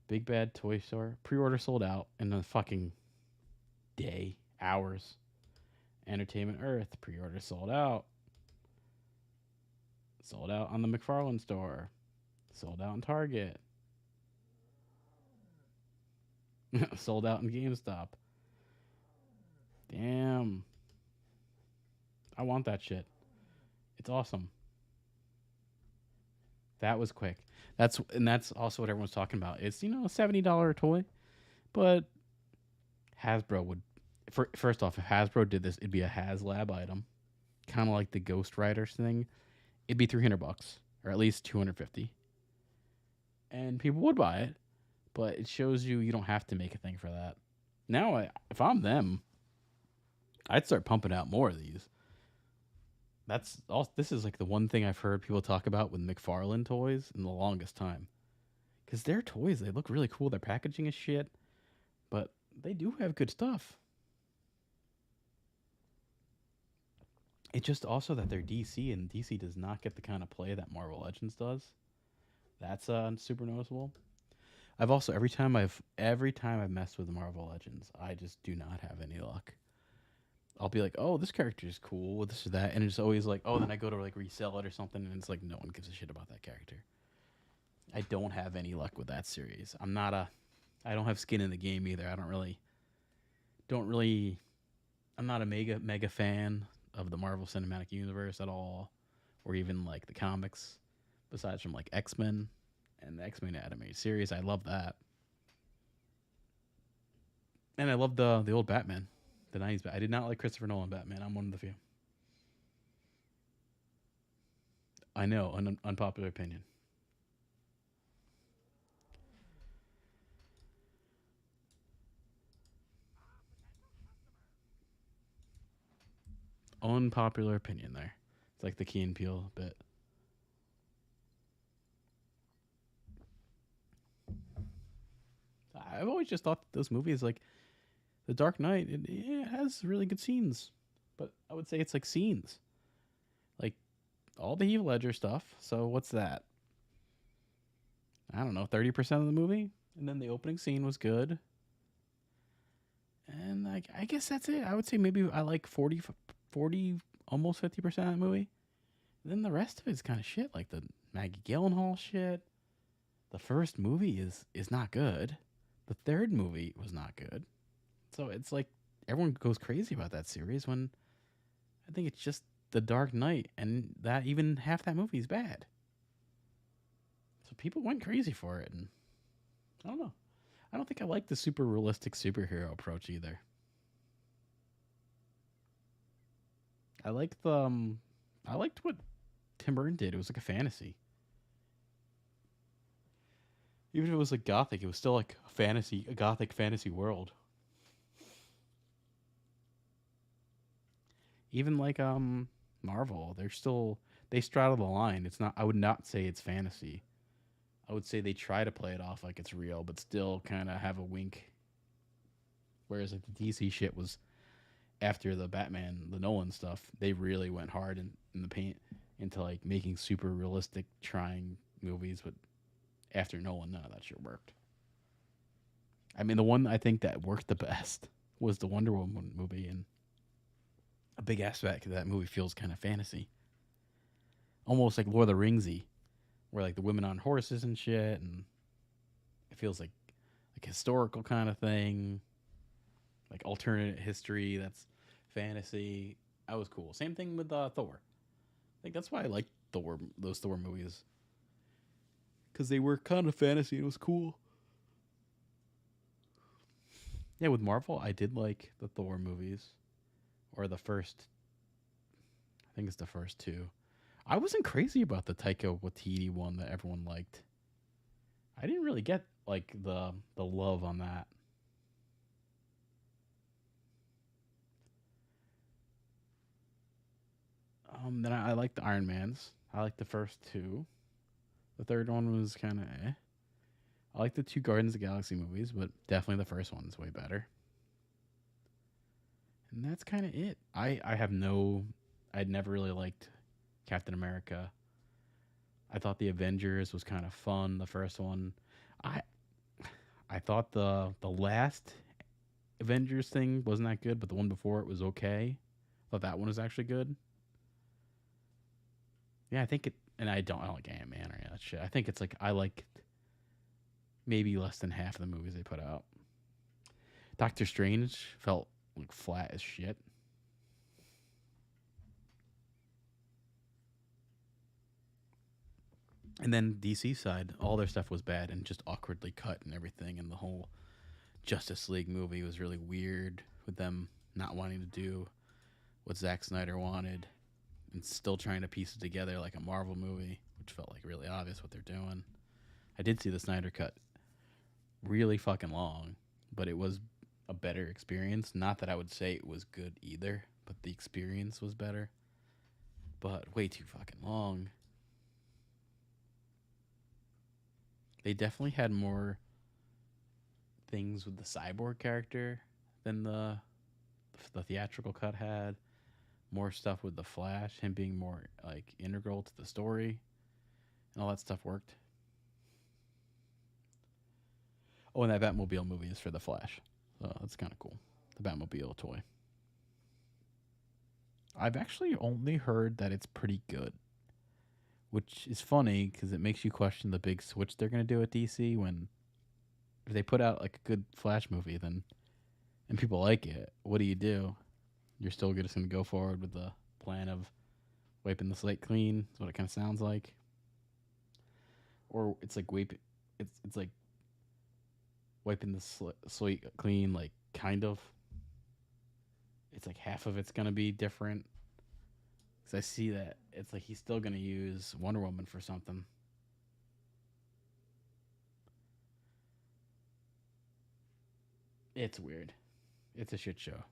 Big Bad Toy Store. Pre-order sold out in a fucking day, hours. Entertainment Earth. Pre-order sold out. Sold out on the McFarlane store. Sold out in Target. Sold out in GameStop. Damn. I want that shit. It's awesome. That was quick. That's also what everyone's talking about. It's a $70 toy, but Hasbro would. First off, if Hasbro did this, it'd be a HasLab item, kind of like the Ghost Riders thing. It'd be $300 or at least 250, and people would buy it. But it shows you don't have to make a thing for that. Now, if I'm them, I'd start pumping out more of these. That's all. This is like the one thing I've heard people talk about with McFarlane toys in the longest time. Because their toys, they look really cool. Their packaging is shit, but they do have good stuff. It's just also that they're DC, and DC does not get the kind of play that Marvel Legends does. That's super noticeable. I've also every time I've messed with Marvel Legends, I just do not have any luck. I'll be like, oh, this character is cool with this or that, and it's always like, oh, then I go to like resell it or something, and it's like no one gives a shit about that character. I don't have any luck with that series. I don't have skin in the game either. Don't really, I'm not a mega fan of the Marvel Cinematic Universe at all, or even like the comics, besides from like X-Men and the X-Men animated series. I love that, and I love the old Batman. The '90s, but I did not like Christopher Nolan Batman. I'm one of the few. I know, an unpopular opinion. Unpopular opinion there. It's like the Key and Peele bit. I've always just thought that those movies, like The Dark Knight, it has really good scenes, but I would say it's like scenes, like all the Heath Ledger stuff. So what's that? I don't know, 30% of the movie. And then the opening scene was good. And I guess that's it. I would say maybe I like 40, almost 50% of that movie. And then the rest of it's kind of shit, like the Maggie Gyllenhaal shit. The first movie is not good. The third movie was not good. So it's like everyone goes crazy about that series when I think it's just The Dark Knight, and that even half that movie is bad. So people went crazy for it, and I don't know. I don't think I like the super realistic superhero approach either. I like the I liked what Tim Burton did. It was like a fantasy. Even if it was like gothic, it was still like a fantasy, a gothic fantasy world. Even like Marvel, they straddle the line. It's not. I would not say it's fantasy. I would say they try to play it off like it's real, but still kind of have a wink. Whereas like the DC shit was after the Batman, the Nolan stuff, they really went hard in the paint into like making super realistic, trying movies. But after Nolan, none of that shit worked. I mean, the one I think that worked the best was the Wonder Woman movie, and a big aspect of that movie feels kind of fantasy, almost like Lord of the Ringsy, where like the women on horses and shit, and it feels like historical kind of thing, like alternate history. That's fantasy. That was cool. Same thing with Thor. I think that's why I like those Thor movies, because they were kind of fantasy. It was cool. Yeah, with Marvel, I did like the Thor movies, or the first. I think it's the first two. I wasn't crazy about the Taika Waititi one that everyone liked. I didn't really get like the love on that. Then I liked the Iron Mans. I liked the first two. The third one was kind of eh. I like the two Guardians of the Galaxy movies, but definitely the first one's way better. And that's kind of it. I have no. I'd never really liked Captain America. I thought the Avengers was kind of fun. The first one, I I thought the last Avengers thing wasn't that good, but the one before it was okay. I thought that one was actually good. Yeah, I think it. And I don't like Ant Man or any of that shit. I think it's like I like maybe less than half of the movies they put out. Doctor Strange felt like flat as shit. And then DC side, all their stuff was bad and just awkwardly cut and everything. And the whole Justice League movie was really weird with them not wanting to do what Zack Snyder wanted and still trying to piece it together like a Marvel movie, which felt like really obvious what they're doing. I did see the Snyder cut, really fucking long, but it was a better experience. Not that I would say it was good either, but the experience was better. But way too fucking long. They definitely had more things with the cyborg character than the theatrical cut had. More stuff with the Flash, him being more like integral to the story, and all that stuff worked. Oh, and that Batmobile movie is for the Flash, so that's kind of cool. The Batmobile toy. I've actually only heard that it's pretty good, which is funny because it makes you question the big switch they're gonna do at DC when if they put out like a good Flash movie, then and people like it, what do you do? You're still just gonna go forward with the plan of wiping the slate clean. Is what it kind of sounds like, or it's like it's like wiping the slate clean, like kind of. It's like half of it's gonna be different. Because I see that it's like he's still gonna use Wonder Woman for something. It's weird. It's a shit show.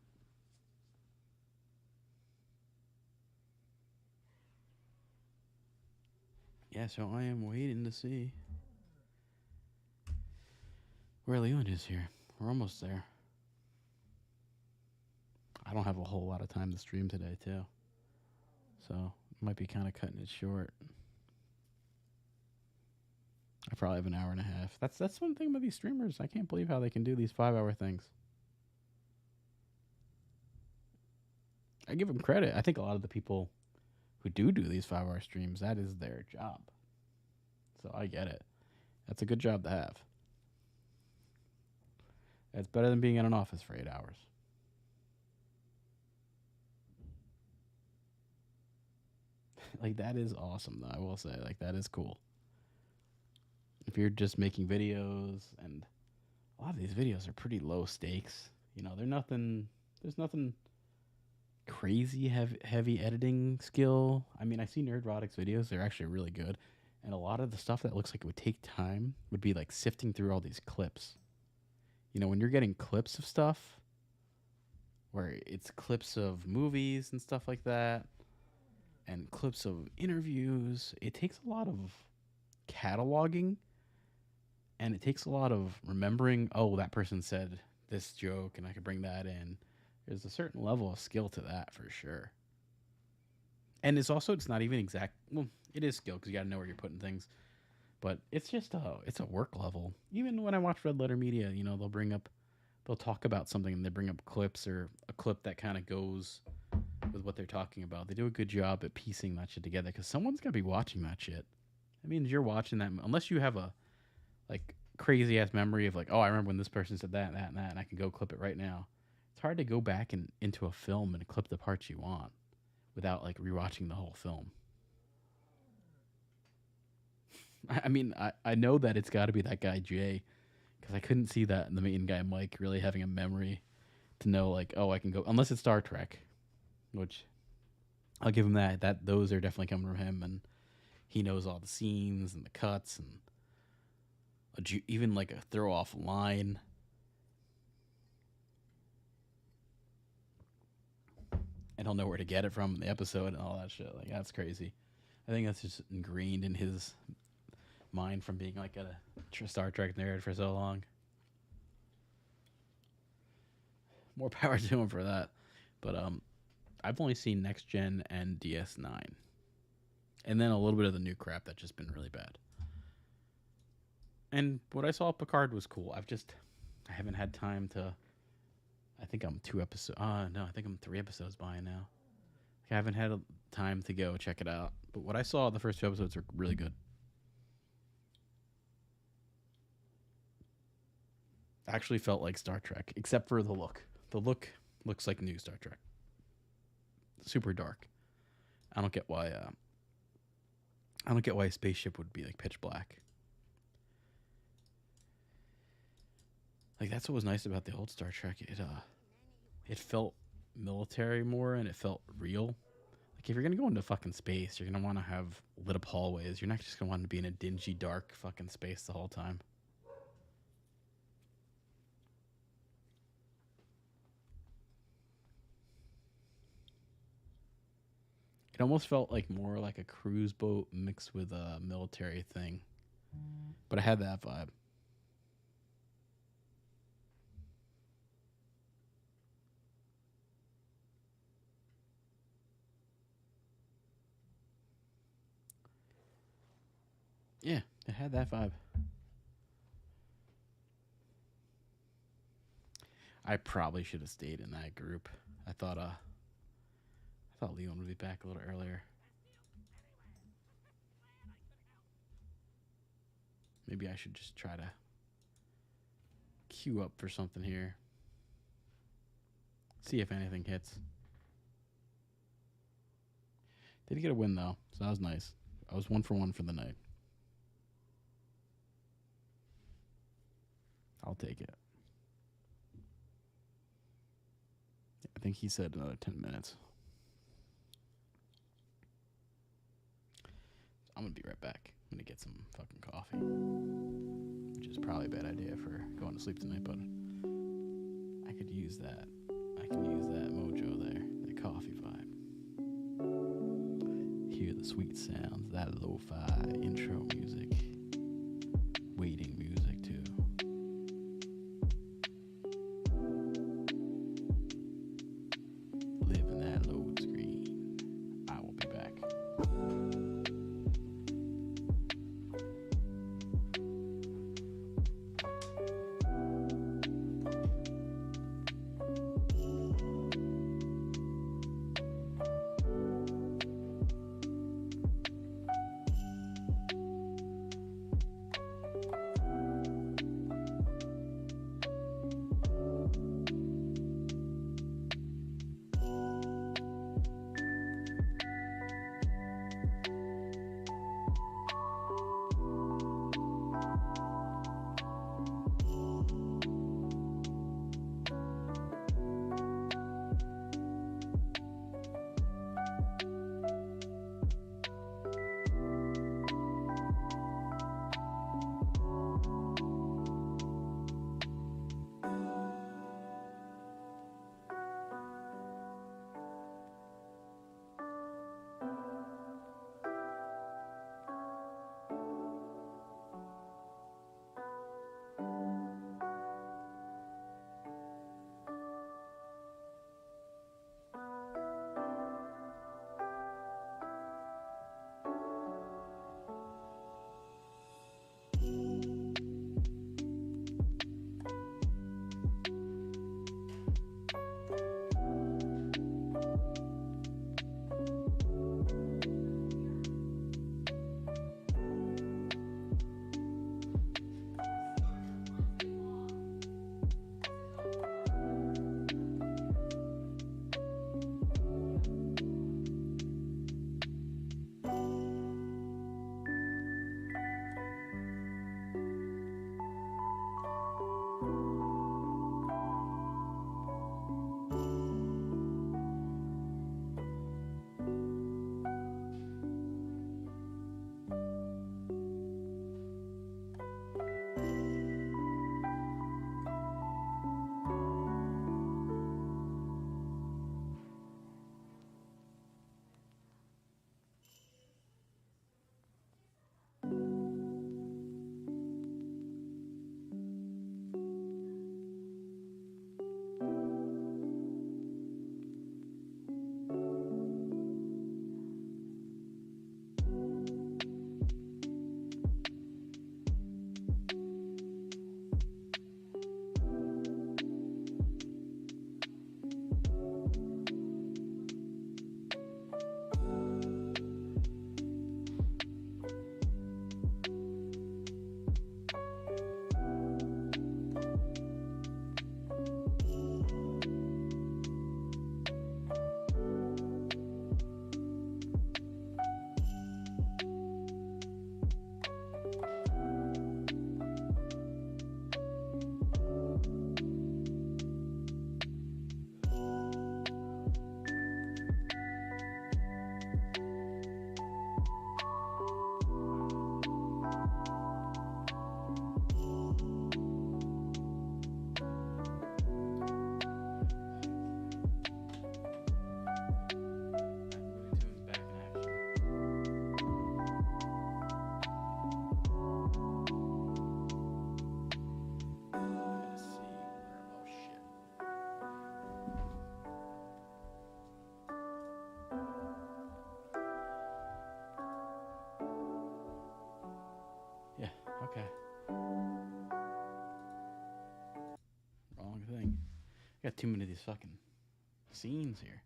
Yeah, so I am waiting to see where Leland is here. We're almost there. I don't have a whole lot of time to stream today, too. So, might be kind of cutting it short. I probably have an hour and a half. That's one thing about these streamers. I can't believe how they can do these 5-hour things. I give them credit. I think a lot of the people who do these 5-hour streams, that is their job. So I get it. That's a good job to have. It's better than being in an office for 8 hours. Like, that is awesome, though, I will say. Like, that is cool. If you're just making videos, and a lot of these videos are pretty low stakes. You know, there's nothing crazy heavy editing skill. I mean, I see Nerdrotic's videos. They're actually really good. And a lot of the stuff that looks like it would take time would be like sifting through all these clips. You know, when you're getting clips of stuff, where it's clips of movies and stuff like that, and clips of interviews, it takes a lot of cataloging, and it takes a lot of remembering, oh, that person said this joke, and I could bring that in. There's a certain level of skill to that for sure. And it's not even exact. Well, it is skill because you got to know where you're putting things. But it's just it's a work level. Even when I watch Red Letter Media, you know, they'll talk about something and they bring up clips or a clip that kind of goes with what they're talking about. They do a good job at piecing that shit together because someone's got to be watching that shit. That means you're watching that. Unless you have a like crazy ass memory of like, oh, I remember when this person said that and that and that, and I can go clip it right now. It's hard to go back into a film and clip the parts you want without like rewatching the whole film. I mean, I know that it's got to be that guy Jay, because I couldn't see that in the main guy Mike really having a memory to know like, oh, I can go, unless it's Star Trek, which I'll give him that those are definitely coming from him, and he knows all the scenes and the cuts and even like a throw off line. And he'll know where to get it from in the episode and all that shit. Like, that's crazy. I think that's just ingrained in his mind from being like a Star Trek nerd for so long. More power to him for that. But I've only seen Next Gen and DS9. And then a little bit of the new crap that's just been really bad. And what I saw of Picard was cool. I haven't had time to. I think I'm 2 episodes. No, I think I'm 3 episodes behind now. I haven't had time to go check it out. But what I saw the first 2 episodes are really good. Actually felt like Star Trek, except for the look. The look looks like new Star Trek. Super dark. I don't get why a spaceship would be like pitch black. Like, that's what was nice about the old Star Trek. It felt military more, and it felt real. Like, if you're gonna go into fucking space, you're gonna want to have lit up hallways. You're not just gonna want to be in a dingy, dark fucking space the whole time. It almost felt like more like a cruise boat mixed with a military thing, but it had that vibe. Yeah, it had that vibe. I probably should have stayed in that group. I thought Leon would be back a little earlier. Maybe I should just try to queue up for something here. See if anything hits. Did get a win though, so that was nice. I was 1 for 1 for the night. I'll take it. I think he said another 10 minutes. I'm going to be right back. I'm going to get some fucking coffee. Which is probably a bad idea for going to sleep tonight, but I could use that. I can use that mojo there. That coffee vibe. Hear the sweet sounds, that lo-fi intro music. Waiting music too. Live in that load screen. I will be back. thing. I got too many of these fucking scenes here.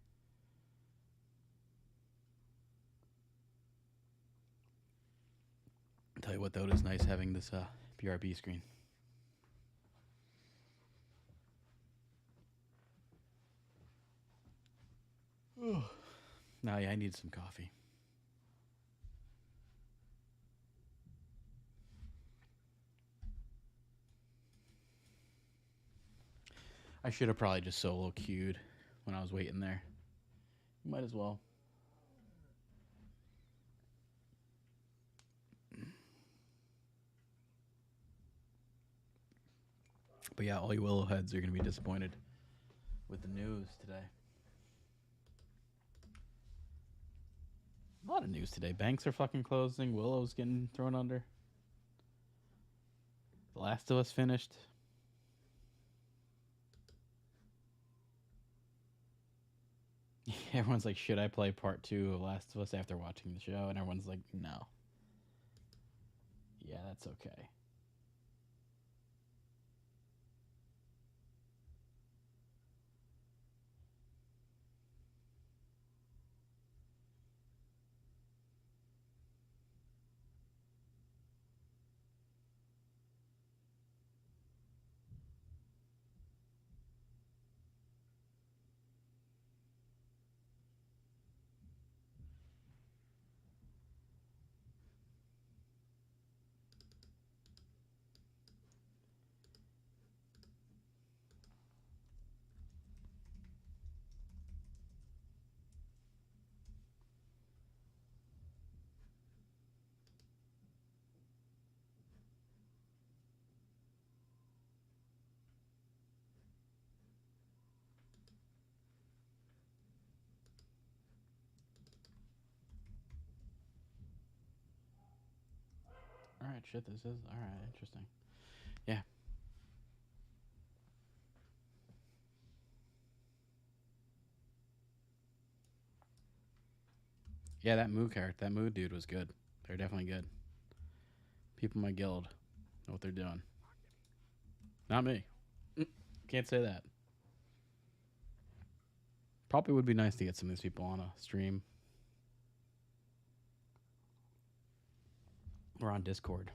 I'll tell you what, though, it is nice having this BRB screen. Now, yeah, I need some coffee. I should have probably just solo queued when I was waiting there. Might as well. But yeah, all you willow heads are going to be disappointed with the news today. A lot of news today. Banks are fucking closing. Willow's getting thrown under. The Last of Us finished. Everyone's like, should I play part 2 of Last of Us after watching the show? And everyone's like, no. Yeah, that's okay. All right, shit, this is all right. Interesting. Yeah. Yeah, that Moo character, that Moo dude was good. They're definitely good. People in my guild know what they're doing. Not me. Can't say that. Probably would be nice to get some of these people on a stream or on Discord.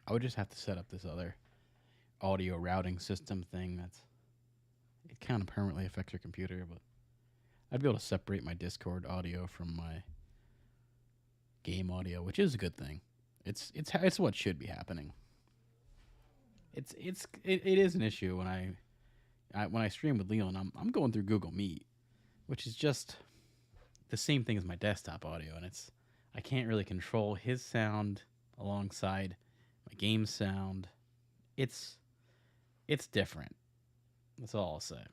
I would just have to set up this other audio routing system thing it kind of permanently affects your computer, but I'd be able to separate my Discord audio from my game audio, which is a good thing. It's what should be happening. It is an issue when I stream with Leon. I'm going through Google Meet, which is just the same thing as my desktop audio, and I can't really control his sound alongside my game sound. It's different. That's all I'll say.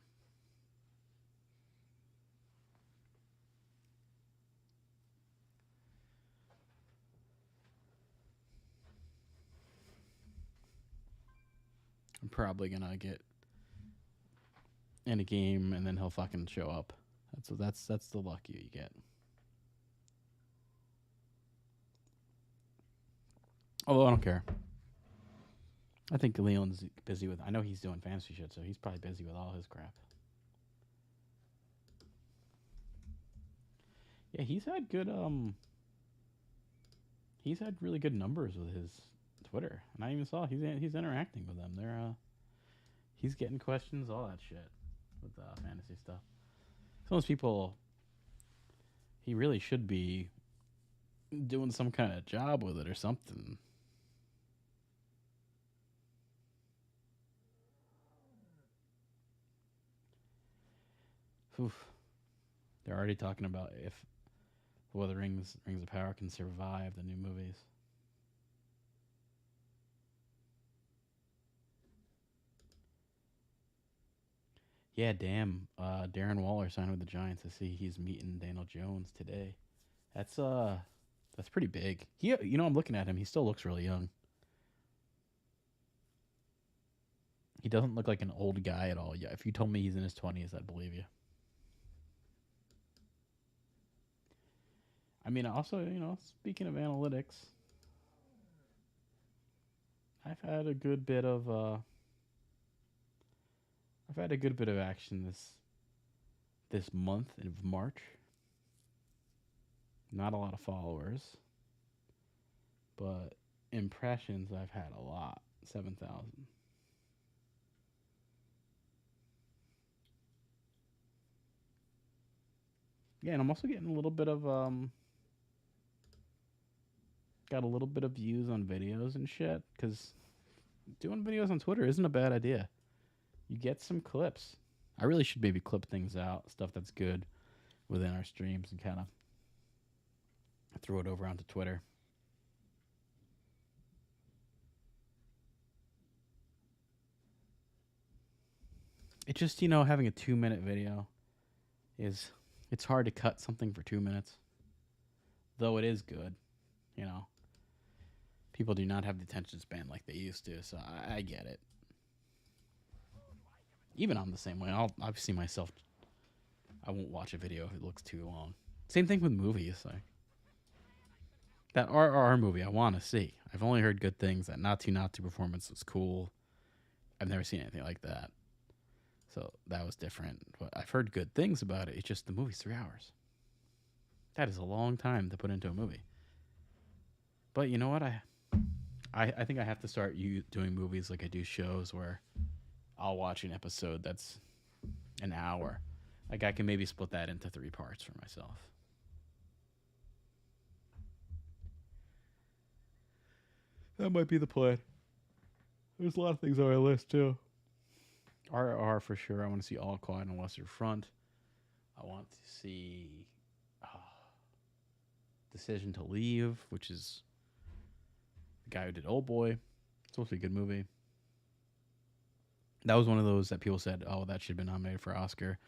I'm probably gonna get in a game and then he'll fucking show up. That's the luck you get. Although I don't care. I think Leon's busy with. I know he's doing fantasy shit, so he's probably busy with all his crap. Yeah, he's had good. He's had really good numbers with his Twitter, and I even saw he's interacting with them. He's getting questions, all that shit with fantasy stuff. Some of those people, he really should be doing some kind of job with it or something. Oof. They're already talking about if whether Rings of Power can survive the new movies. Yeah, damn. Darren Waller signed with the Giants. I see he's meeting Daniel Jones today. That's pretty big. I'm looking at him. He still looks really young. He doesn't look like an old guy at all. Yeah, if you told me he's in his 20s, I'd believe you. I mean, also, speaking of analytics, I've had a good bit of I've had a good bit of action this month of March. Not a lot of followers, but impressions I've had a lot. 7,000. Yeah, and I'm also getting a little bit of got a little bit of views on videos and shit cuz doing videos on Twitter isn't a bad idea. You get some clips. I really should maybe clip things out, stuff that's good within our streams and kind of throw it over onto Twitter. It just, having a 2 minute video is, it's hard to cut something for 2 minutes. Though it is good, you know. People do not have the attention span like they used to, so I get it. Even I'm the same way. I've seen myself. I won't watch a video if it looks too long. Same thing with movies. Like that RRR movie, I want to see. I've only heard good things. That Natu performance was cool. I've never seen anything like that, so that was different. But I've heard good things about it. It's just the movie's 3 hours. That is a long time to put into a movie. But you know what? I think I have to start doing movies like I do shows where I'll watch an episode that's an hour. Like I can maybe split that into 3 parts for myself. That might be the plan. There's a lot of things on my list too. RR for sure. I want to see All Quiet on the Western Front. I want to see Decision to Leave, which is the guy who did Old Boy. It's supposed to be a good movie. That was one of those that people said, oh, that should have been nominated for Oscar.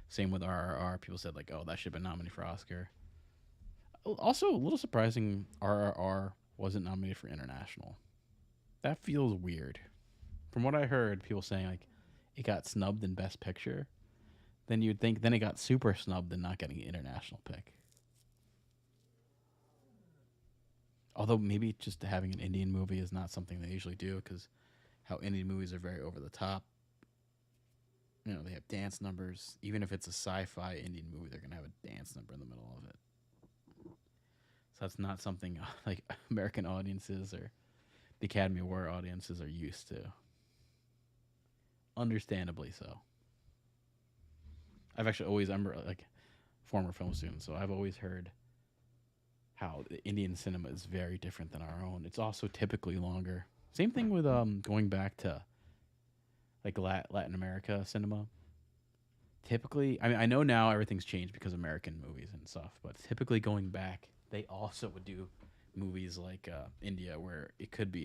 Same with RRR. People said, like, oh, that should have been nominated for Oscar. Also, a little surprising, RRR wasn't nominated for International. That feels weird. From what I heard, people saying, like, it got snubbed in Best Picture. Then you'd think, then it got super snubbed in not getting an international pick. Although maybe just having an Indian movie is not something they usually do because how Indian movies are very over the top. They have dance numbers. Even if it's a sci-fi Indian movie, they're going to have a dance number in the middle of it. So that's not something like American audiences or the Academy Award audiences are used to. Understandably so. I'm like former film student, so I've always heard how the Indian cinema is very different than our own. It's also typically longer. Same thing with going back to like Latin America cinema. Typically, I mean, I know now everything's changed because of American movies and stuff, but typically going back, they also would do movies like India, where it could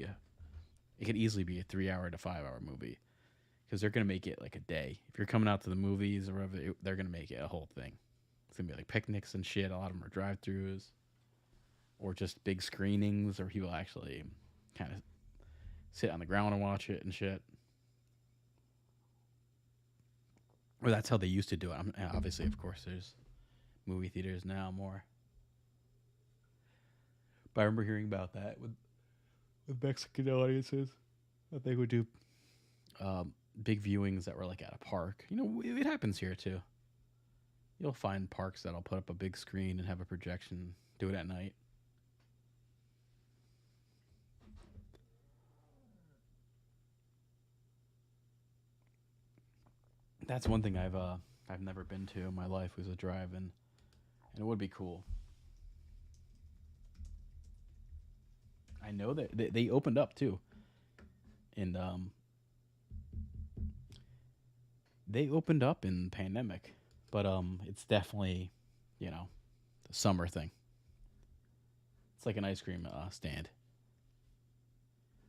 easily be a 3 hour to 5 hour movie, because they're gonna make it like a day. If you're coming out to the movies or whatever, they're gonna make it a whole thing. It's gonna be like picnics and shit. A lot of them are drive-throughs, or just big screenings, or people actually kind of sit on the ground and watch it and shit. Or that's how they used to do it. Obviously, of course, there's movie theaters now more. But I remember hearing about that with Mexican audiences, that they would do big viewings that were like at a park. It happens here too. You'll find parks that'll put up a big screen and have a projection, do it at night. That's one thing I've never been to in my life, was a drive-in, and it would be cool. I know that they opened up too, and they opened up in the pandemic, but it's definitely, the summer thing. It's like an ice cream stand.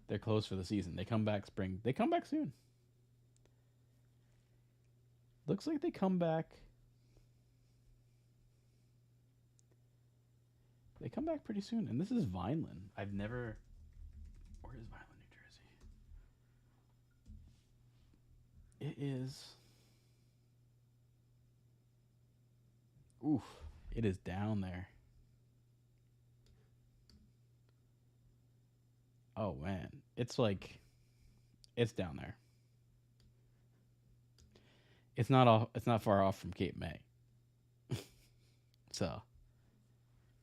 They're closed for the season. They come back spring. They come back soon. Looks like they come back. They come back pretty soon. And this is Vineland. Where is Vineland, New Jersey? It is. Oof. It is down there. Oh man, it's like it's down there. It's not all. It's not far off from Cape May. So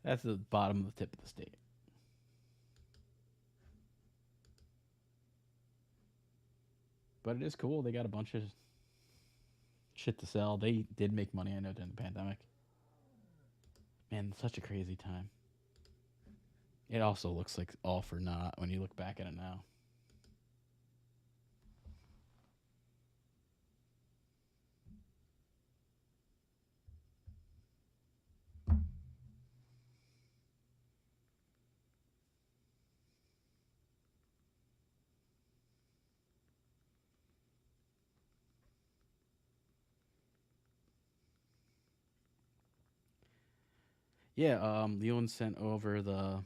that's the bottom of the tip of the state. But it is cool. They got a bunch of shit to sell. They did make money, I know, during the pandemic. Man, such a crazy time. It also looks like all for naught when you look back at it now. Yeah, Leon sent over the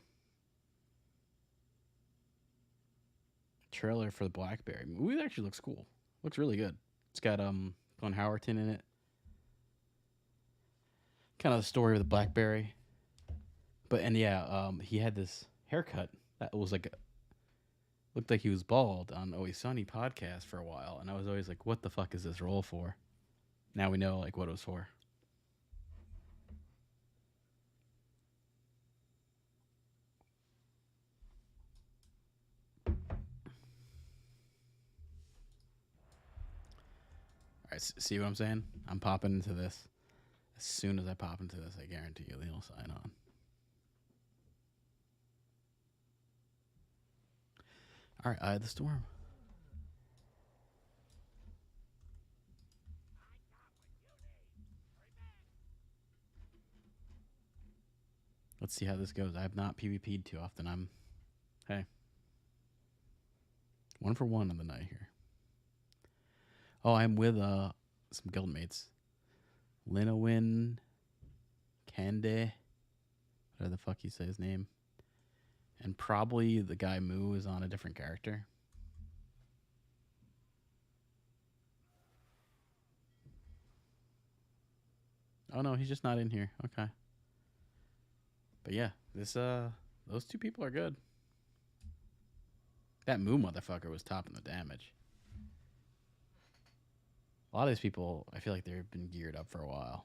trailer for the Blackberry movie. It actually looks cool. Looks really good. It's got Glenn Howerton in it. Kind of the story of the Blackberry. But and yeah, he had this haircut that was like looked like he was bald on Always Sunny podcast for a while, and I was always like, "What the fuck is this role for?" Now we know like what it was for. All right, see what I'm saying? I'm popping into this. As soon as I pop into this, I guarantee you they'll sign on. All right, Eye of the Storm. Let's see how this goes. I have not PvP'd too often. Hey, 1 for 1 on the night here. Oh, I'm with some guildmates. Linowin, Kande, whatever the fuck you say his name. And probably the guy Moo is on a different character. Oh no, he's just not in here. Okay. But yeah, those two people are good. That Moo motherfucker was topping the damage. A lot of these people, I feel like they've been geared up for a while.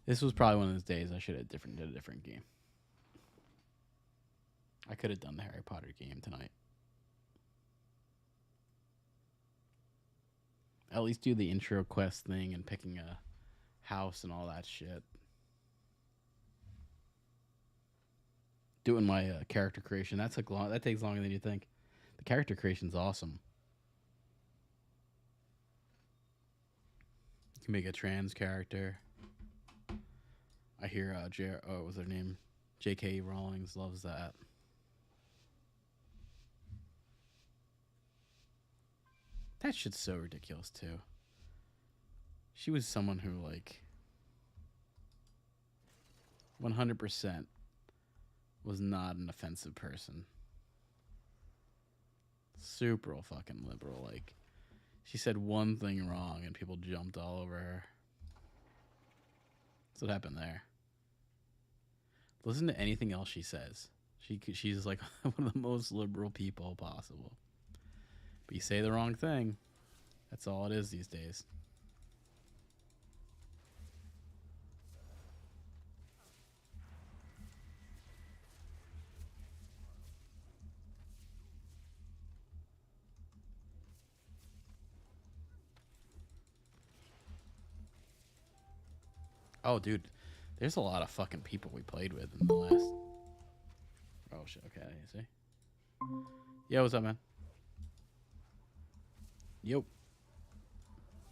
This was probably one of those days I should have did a different game. I could have done the Harry Potter game tonight. At least do the intro quest thing and picking a house and all that shit. Doing my character creation. That takes longer than you think. The character creation's awesome. You can make a trans character. I hear what was her name? J.K. Rowling loves that. That shit's so ridiculous too. She was someone who like 100% was not an offensive person. Super fucking liberal. Like she said one thing wrong and people jumped all over her. That's what happened there. Listen to anything else she says. She's like one of the most liberal people possible. But you say the wrong thing, that's all it is these days. Oh, dude, there's a lot of fucking people we played with in the last. Oh shit. Okay, you see. Yo, what's up, man? Yo.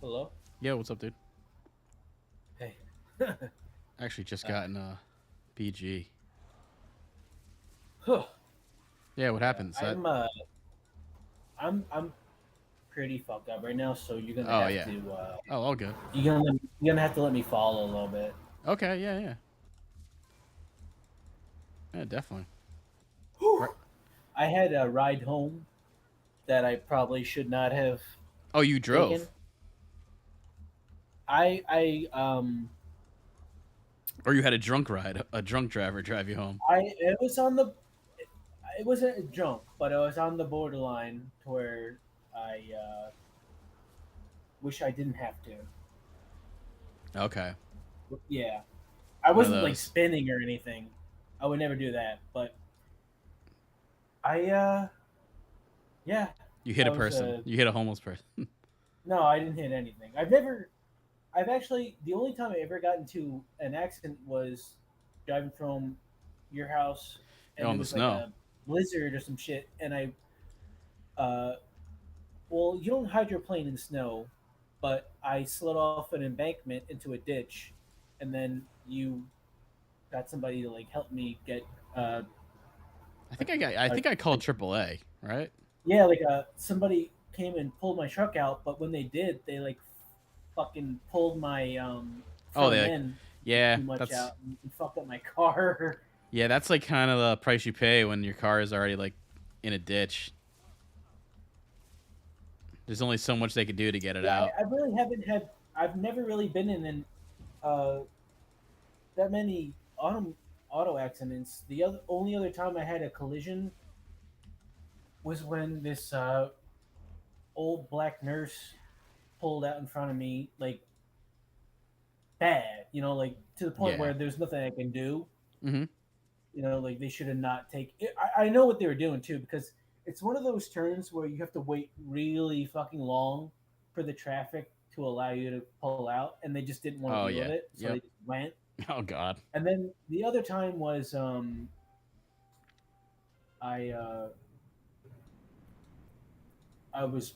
Hello? Yo, what's up, dude? Hey. Actually, just Uh, gotten a PG. Huh. Yeah, what Yeah, happens? That. I'm pretty fucked up right now, so you're gonna Oh have yeah. to Oh, all good. you're gonna have to let me follow a little bit. Okay. Yeah. Yeah. Yeah. Definitely. Whew. Right. I had a ride home that I probably should not have Oh, you taken. drove, I or you had a drunk ride, a drunk driver drive you home. I it was on the it wasn't a junk, but it was on the borderline to where I wish I didn't have to. Okay. Yeah, I One of wasn't like those. spinning or anything. I would never do that, but I yeah, You hit I a was person. You hit a homeless person. no, I didn't hit anything. I've actually the only time I ever got into an accident was driving from your house, You're and it on the was like snow. a blizzard or some shit, and uh, well, you don't hydroplane in snow, but I slid off an embankment into a ditch, and then you got somebody to like help me get uh, I think I got. I a think I called like AAA. Right. yeah, like somebody came and pulled my truck out, but when they did, they like fucking pulled my Oh, front they like. end Yeah. too much That's. out and fucked up my car. Yeah. That's like kind of the price you pay when your car is already like in a ditch. There's only so much they could do to get it Yeah, out. I really haven't had. I've never really been in uh, that many auto accidents. The only other time I had a collision was when this old black nurse pulled out in front of me, like bad, like to the point Yeah. where there's nothing I can do. Mm-hmm. Like they should have not taken. I know what they were doing too because it's one of those turns where you have to wait really fucking long for the traffic to allow you to pull out, and they just didn't want Oh to deal with yeah. it, so they Yep. just went. Oh God. And then the other time was I uh, I was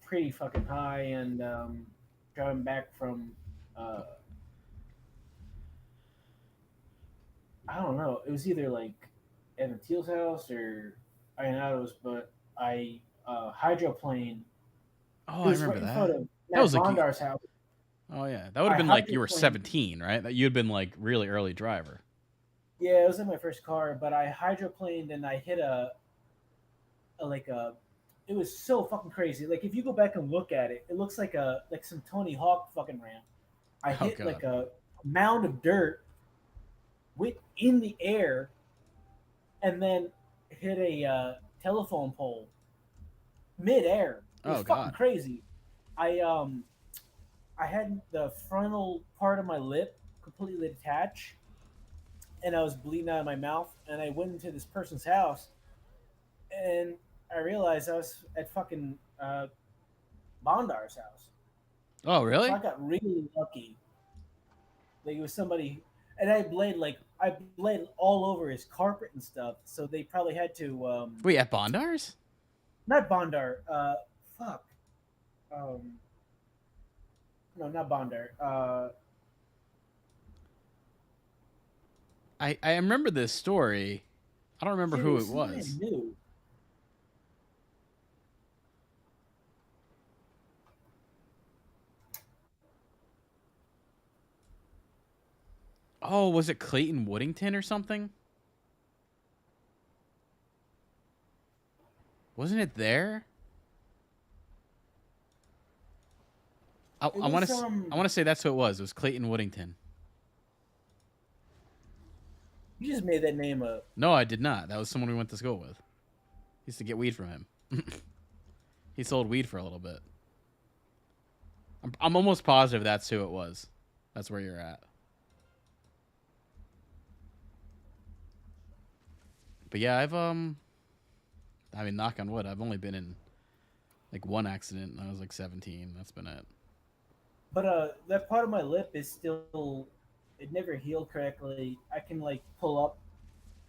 pretty fucking high and driving back from uh, I don't know. It was either like Evan Thiel's house or Ionato's, but I hydroplaned. Oh, It I was remember right in front that. of That Matt was like. Bondar's house. Oh yeah. That would have I been like you were hydroplaned. 17, right? That you'd been like really early driver. Yeah, it was in my first car, but I hydroplaned and I hit like a. It was so fucking crazy. Like if you go back and look at it, it looks like some Tony Hawk fucking ramp. I Oh hit God. like a mound of dirt, went in the air, and then hit a telephone pole midair. It was Oh fucking God. crazy. I um I had the frontal part of my lip completely detached, and I was bleeding out of my mouth. And I went into this person's house, and I realized I was at fucking Bondar's house. Oh So really? I got really lucky. Like it was somebody, and I bled all over his carpet and stuff. So they probably had to Wait, at Bondar's? not Bondar. Fuck. Um, no, not Bondar. I remember this story. I don't remember Shit, it who was it somebody I was. knew. Oh, was it Clayton Woodington or something? Wasn't it there? It I want was to. I want to say that's who it was. It was Clayton Woodington. You just made that name up. No, I did not. That was someone we went to school with. Used to get weed from him. He sold weed for a little bit. I'm almost positive that's who it was. That's where you're at. But yeah, I mean, knock on wood, I've only been in like one accident, and I was like 17. That's been it. But that part of my lip is still it never healed correctly. I can like pull up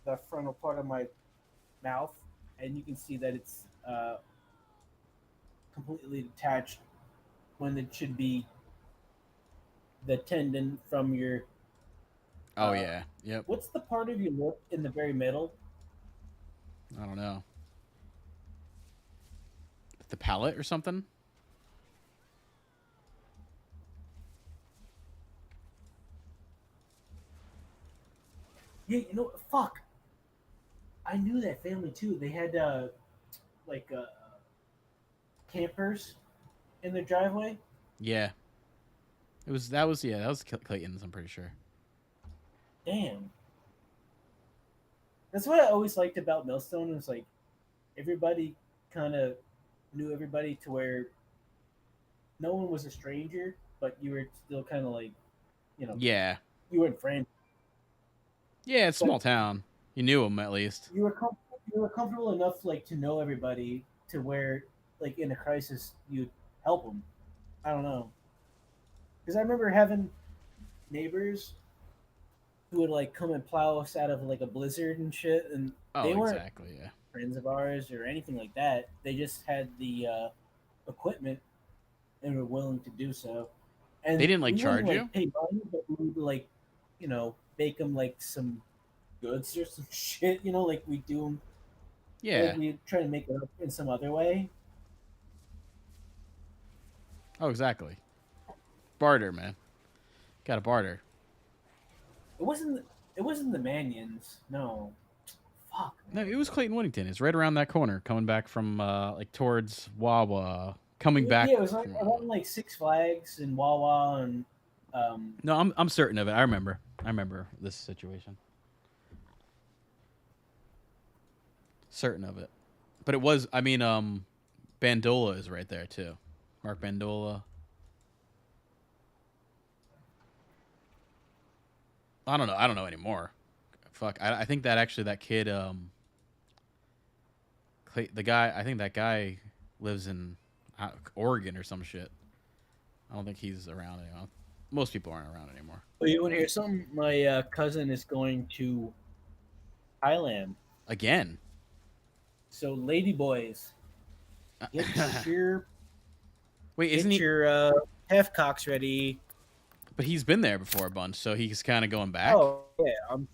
the frontal part of my mouth, and you can see that it's completely detached when it should be the tendon from your Oh uh, yeah. Yep. what's the part of your lip in the very middle? I don't know. The palate or something. Yeah, fuck. I knew that family too. They had like campers in their driveway. Yeah. That was Clayton's. I'm pretty sure. Damn, that's what I always liked about Millstone. Was like everybody kind of knew everybody to where no one was a stranger, but you were still kind of like, you know, Yeah. you weren't friends, Yeah, it's a but small town. You knew him at least. you were comfortable enough like to know everybody to where like in a crisis you'd help them. I don't know because I remember having neighbors who would like come and plow us out of like a blizzard and shit, and Oh, they weren't exactly. Yeah. friends of ours or anything like that. They just had the equipment and were willing to do so. They And didn't like we wouldn't charge like you. pay money, but we would like, bake them like some goods or some shit. Like we do them, like Yeah. we try to make it up in some other way. Oh, exactly. Barter, man. Got to barter. It wasn't. It wasn't the Manions. No. Fuck, No, man. it was Clayton Whittington. It's right around that corner, coming back from like towards Wawa, coming back Yeah, it was like from around Wawa. like Six Flags and Wawa and um, No, I'm certain of it. I remember. I remember this situation. Certain of it. But it was. I mean, Bandola is right there too. Mark Bandola. I don't know. I don't know anymore. Fuck. I think that actually that kid the guy. I think that guy lives in Oregon or some shit. I don't think he's around anymore. Most people aren't around anymore. Well, you want to hear something? My cousin is going to Thailand. Again. So, lady boys, get your Wait, isn't get he? your half cocks ready. But he's been there before a bunch, so he's kind of going back. Oh yeah, I'm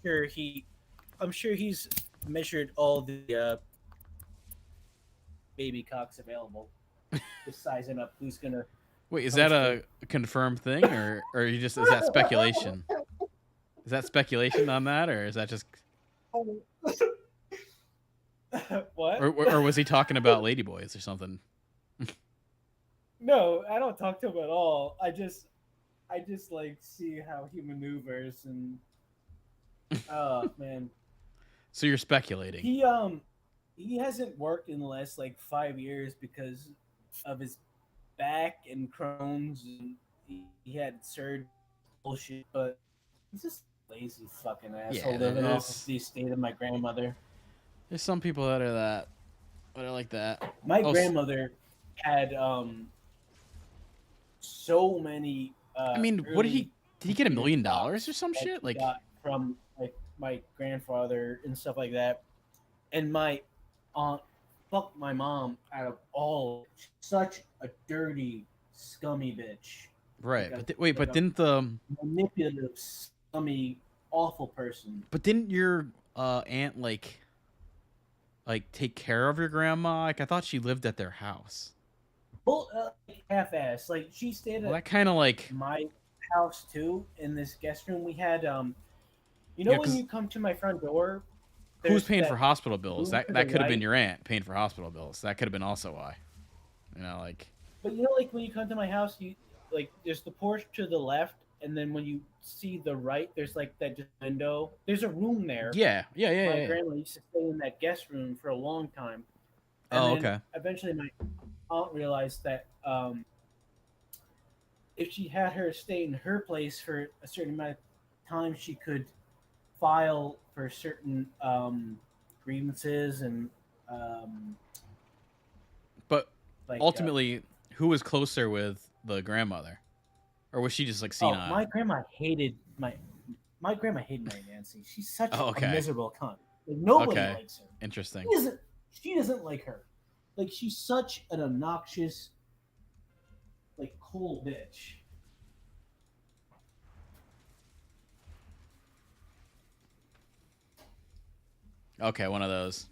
sure he's measured all the baby cocks available, just sizing up who's gonna Wait, is come that straight. a confirmed thing, or you just is that speculation? Is that speculation on that, or is that just, What? or was he talking about ladyboys or something? No, I don't talk to him at all. I just like see how he maneuvers and oh man, So you're speculating. he hasn't worked in the last like 5 years because of his back and Crohn's and he had surgery bullshit, but he's just lazy fucking asshole Yeah, living off of the estate of my grandmother. there's some people that are like that. My Oh, grandmother had so many I mean, what early did he get $1 computer million or jobs some that shit? she Like, got from like my grandfather and stuff like that. And my aunt fucked my mom out of all. Such a dirty, scummy bitch. right? Like a Wait, like but a manipulative, scummy, awful person. didn't your aunt like take care of your grandma? Like I thought she lived at their house. Well, like, half-ass. Like she stayed Well, at that kind of like my house too. In this guest room, we had yeah, when because you come to my front door, who's there's paying for that hospital bills? room That to the that could have been right. your aunt paying for hospital bills. That could have been also why. Like But like when you come to my house, you like there's the porch to the left, and then when you see the right, there's like that just window. There's a room there. yeah, yeah, yeah, My yeah. grandma used to stay in that guest room for a long time, and Oh, then okay. eventually my aunt realized that if she had her stay in her place for a certain amount of time, she could file for certain grievances and um, But like ultimately, who was closer with the grandmother, or was she just like oh, my senile? grandma hated my grandma hated my Nancy. She's such Oh, a okay, miserable cunt. Like nobody okay, likes her. interesting. She doesn't like her. Like she's such an obnoxious, like cold bitch. Okay, one of those.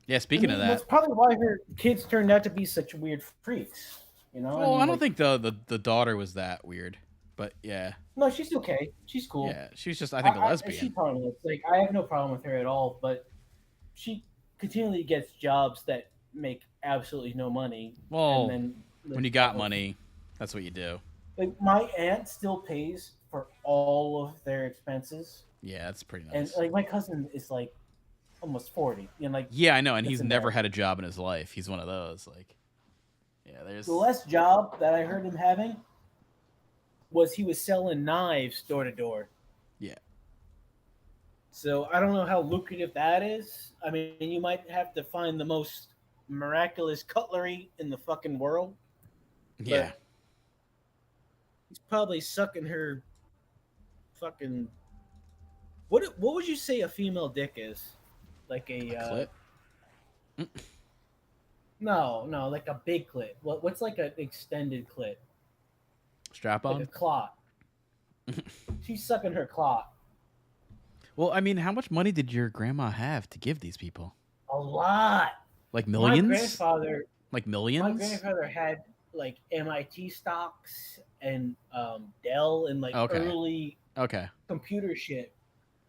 Yeah, I speaking of mean, that's that. probably why her kids turned out to be such weird freaks. You know, I Well, I mean, don't like, think the daughter was that weird. But yeah. no, she's okay. She's cool. Yeah, she was just I think a She's lesbian. harmless. Like, I have no problem with her at all. But she continually gets jobs that make absolutely no money, and Well, then when lives you got off of. money, that's what you do. Like, my aunt still pays for all of their expenses, Yeah, that's pretty and nice. like my cousin is like almost 40, and like Yeah, I know, and that's he's never embarrassing. had a job in his life. He's one of those. Like, yeah, The there's last job that I heard him having was he was selling knives door to door. yeah. So I don't know how lucrative that is. I mean, you might have to find the most miraculous cutlery in the fucking world, Yeah. but he's probably sucking her fucking. What would you say a female dick is? Like A a clit? no, like a big clit. What's like an extended clit? Strap Like a on? clot. She's sucking her clot. Well, I mean, how much money did your grandma have to give these people? A lot. Like My millions? grandfather Like my millions? grandfather had like MIT stocks and Dell and like Okay. early Okay. computer shit,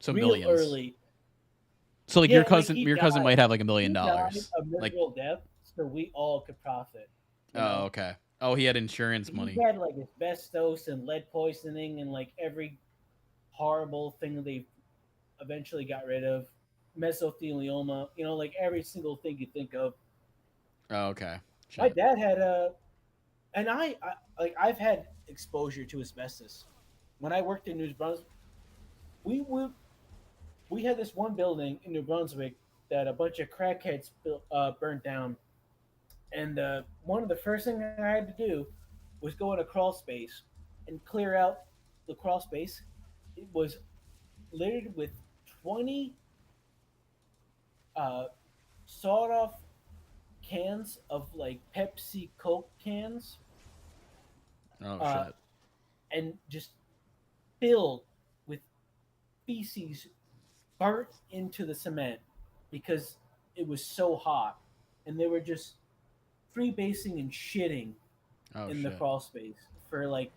So real millions. early. So like Yeah, like your cousin might have like $1 million. he died a Like, miserable death, so we all could profit. You oh, know, okay. Oh, he had insurance he money. had like asbestos and lead poisoning and like every horrible thing they eventually got rid of, mesothelioma. You know, like every single thing you think of. Oh, okay. My Shit. dad had a, and like I've had exposure to asbestos. When I worked in New Brunswick, we would we had this one building in New Brunswick that a bunch of crackheads burnt down, and one of the first things I had to do was go in a crawl space and clear out the crawl space. It was littered with 20 uh, sawed off cans of like Pepsi Coke cans, Oh uh, shit. and just filled with feces burnt into the cement because it was so hot, and they were just freebasing and shitting Oh in the shit. crawl space for like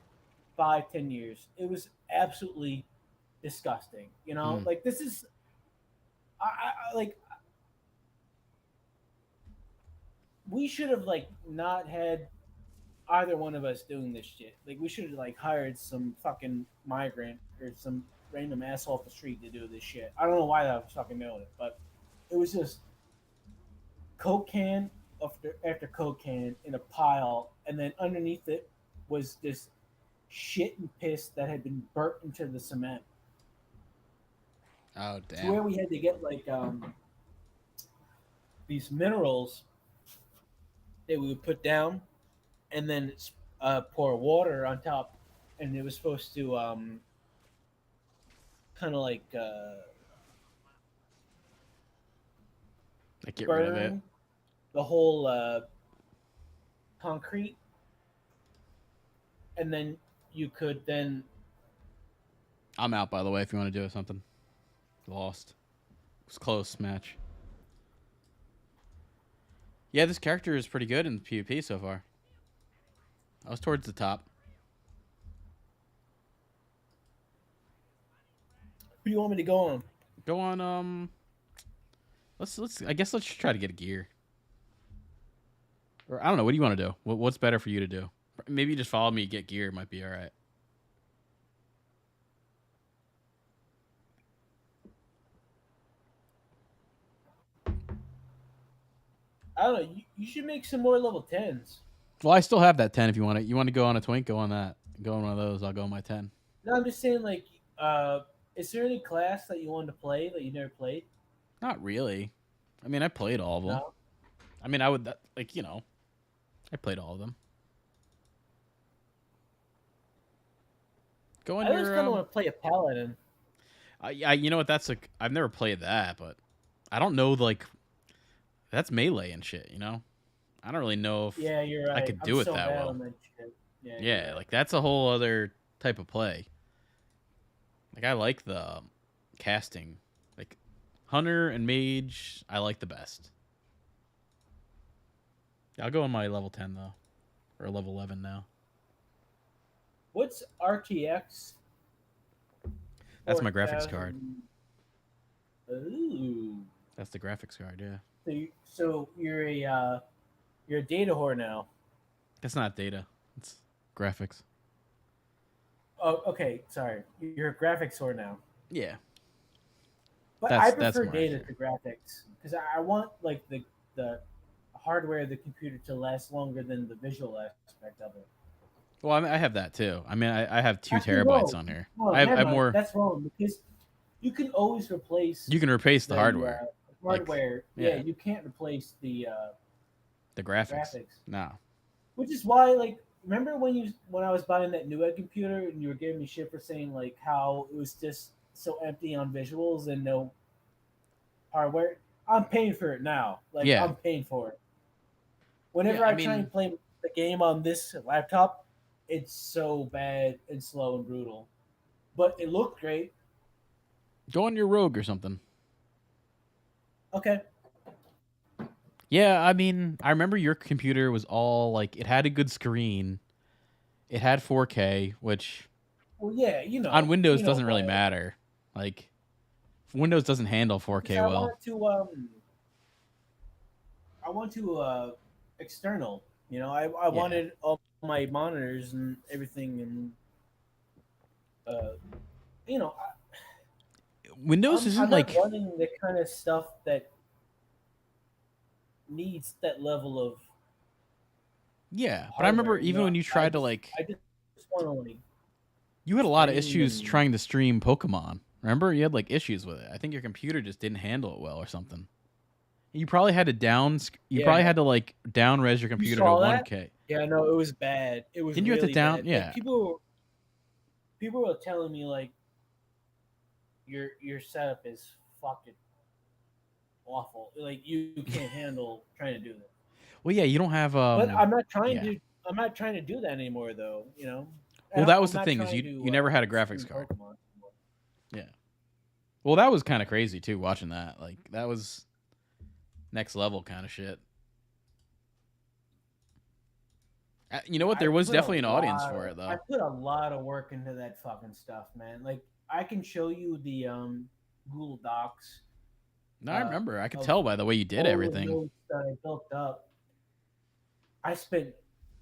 5, 10 years. It was absolutely disgusting. You know, Hmm. like this is like we should have like not had either one of us doing this shit. Like we should have like hired some fucking migrant or some random asshole off the street to do this shit. I don't know why I was fucking doing it, but it was just coke can after coke can in a pile, and then underneath it was this shit and piss that had been burnt into the cement. Oh To damn. where we had to get like these minerals that we would put down, and then pour water on top, and it was supposed to kind of like Like get rid of it. burn the whole concrete, and then you could then I'm out by the way if you want to do something. Lost. It was close match. Yeah, this character is pretty good in PvP so far. I was towards the top. who do you want me to go on? Go on let's I guess let's try to get a gear. Or I don't know, what do you want to do? What's better for you to do? Maybe just follow me, get gear might be all right. I don't know. You should make some more level 10s. Well, I still have that 10 if you want to. You want to go on a twink, go on that. Go on one of those, I'll go on my 10. No, I'm just saying, like, is there any class that you wanted to play that you never played? Not really. I mean, I played all of them. No. I mean, I would like, I played all of them. Go on I always your kind of want to play a paladin. you know what? That's like I've never played that, but I don't know like that's melee and shit. I don't really know if Yeah, you're I right. could I'm do it so that bad well. on that shit. Yeah, you're Yeah, right. like that's a whole other type of play. Like I like the casting. Like hunter and mage, I like the best. I'll go on my level 10 though, or level 11 now. What's RTX That's four my graphics card. thousand? Ooh. That's the graphics card. Yeah, So you're a data whore now. that's not data. It's graphics. Oh, okay. Sorry, you're a graphics whore now. Yeah, But I that's prefer more data accurate. to graphics because I want like the hardware of the computer to last longer than the visual aspect of it. Well, I have that too. I mean, I have two Actually, terabytes no, on here. no, I never have mind. more. That's wrong because you can always replace You can replace the the hardware, like hardware. Yeah, yeah, you can't replace the the graphics. graphics, No. which is why like remember when I was buying that Newegg computer and you were giving me shit for saying like how it was just so empty on visuals and no hardware. I'm paying for it now. Like Yeah. I'm paying for it. Yeah. Whenever I I try mean, and play the game on this laptop, it's so bad and slow and brutal. But it looked great. go on your Rogue or something. Okay. Yeah. I mean, I remember your computer was all like it had a good screen. It had 4K, which Well, yeah, on Windows you know doesn't really why? matter. Like Windows doesn't handle Because 4K well. I want to external. I Yeah. wanted all my monitors and everything, and uh, you know, Windows I'm isn't not like running the kind of stuff that needs that level of yeah, but I remember hardware. even when you tried to like I just want to like you had a lot of stream issues and trying to stream Pokemon. Remember, you had like issues with it. I think your computer just didn't handle it well or something. You probably had to You yeah. probably had to like down res your You computer to saw that? 1K. Yeah, no, it was bad. It was Didn't you have to really down? bad. Like Yeah. people were telling me like your setup is fucking awful. Like you can't handle trying to do that. Well, yeah, you don't have But yeah. I'm not trying to do that anymore though. Well, And that was I'm the not thing is trying you to never had a graphics stream card. Pokemon anymore. Yeah. Well, that was kind of crazy too watching that. Like that was next level kind of shit. You know Yeah, what? There was definitely an audience for it I though. put a lot of work into that fucking stuff, man. Like I can show you the Google Docs No, I remember. I could of tell by the way you did all the everything. notes that I built up. I spent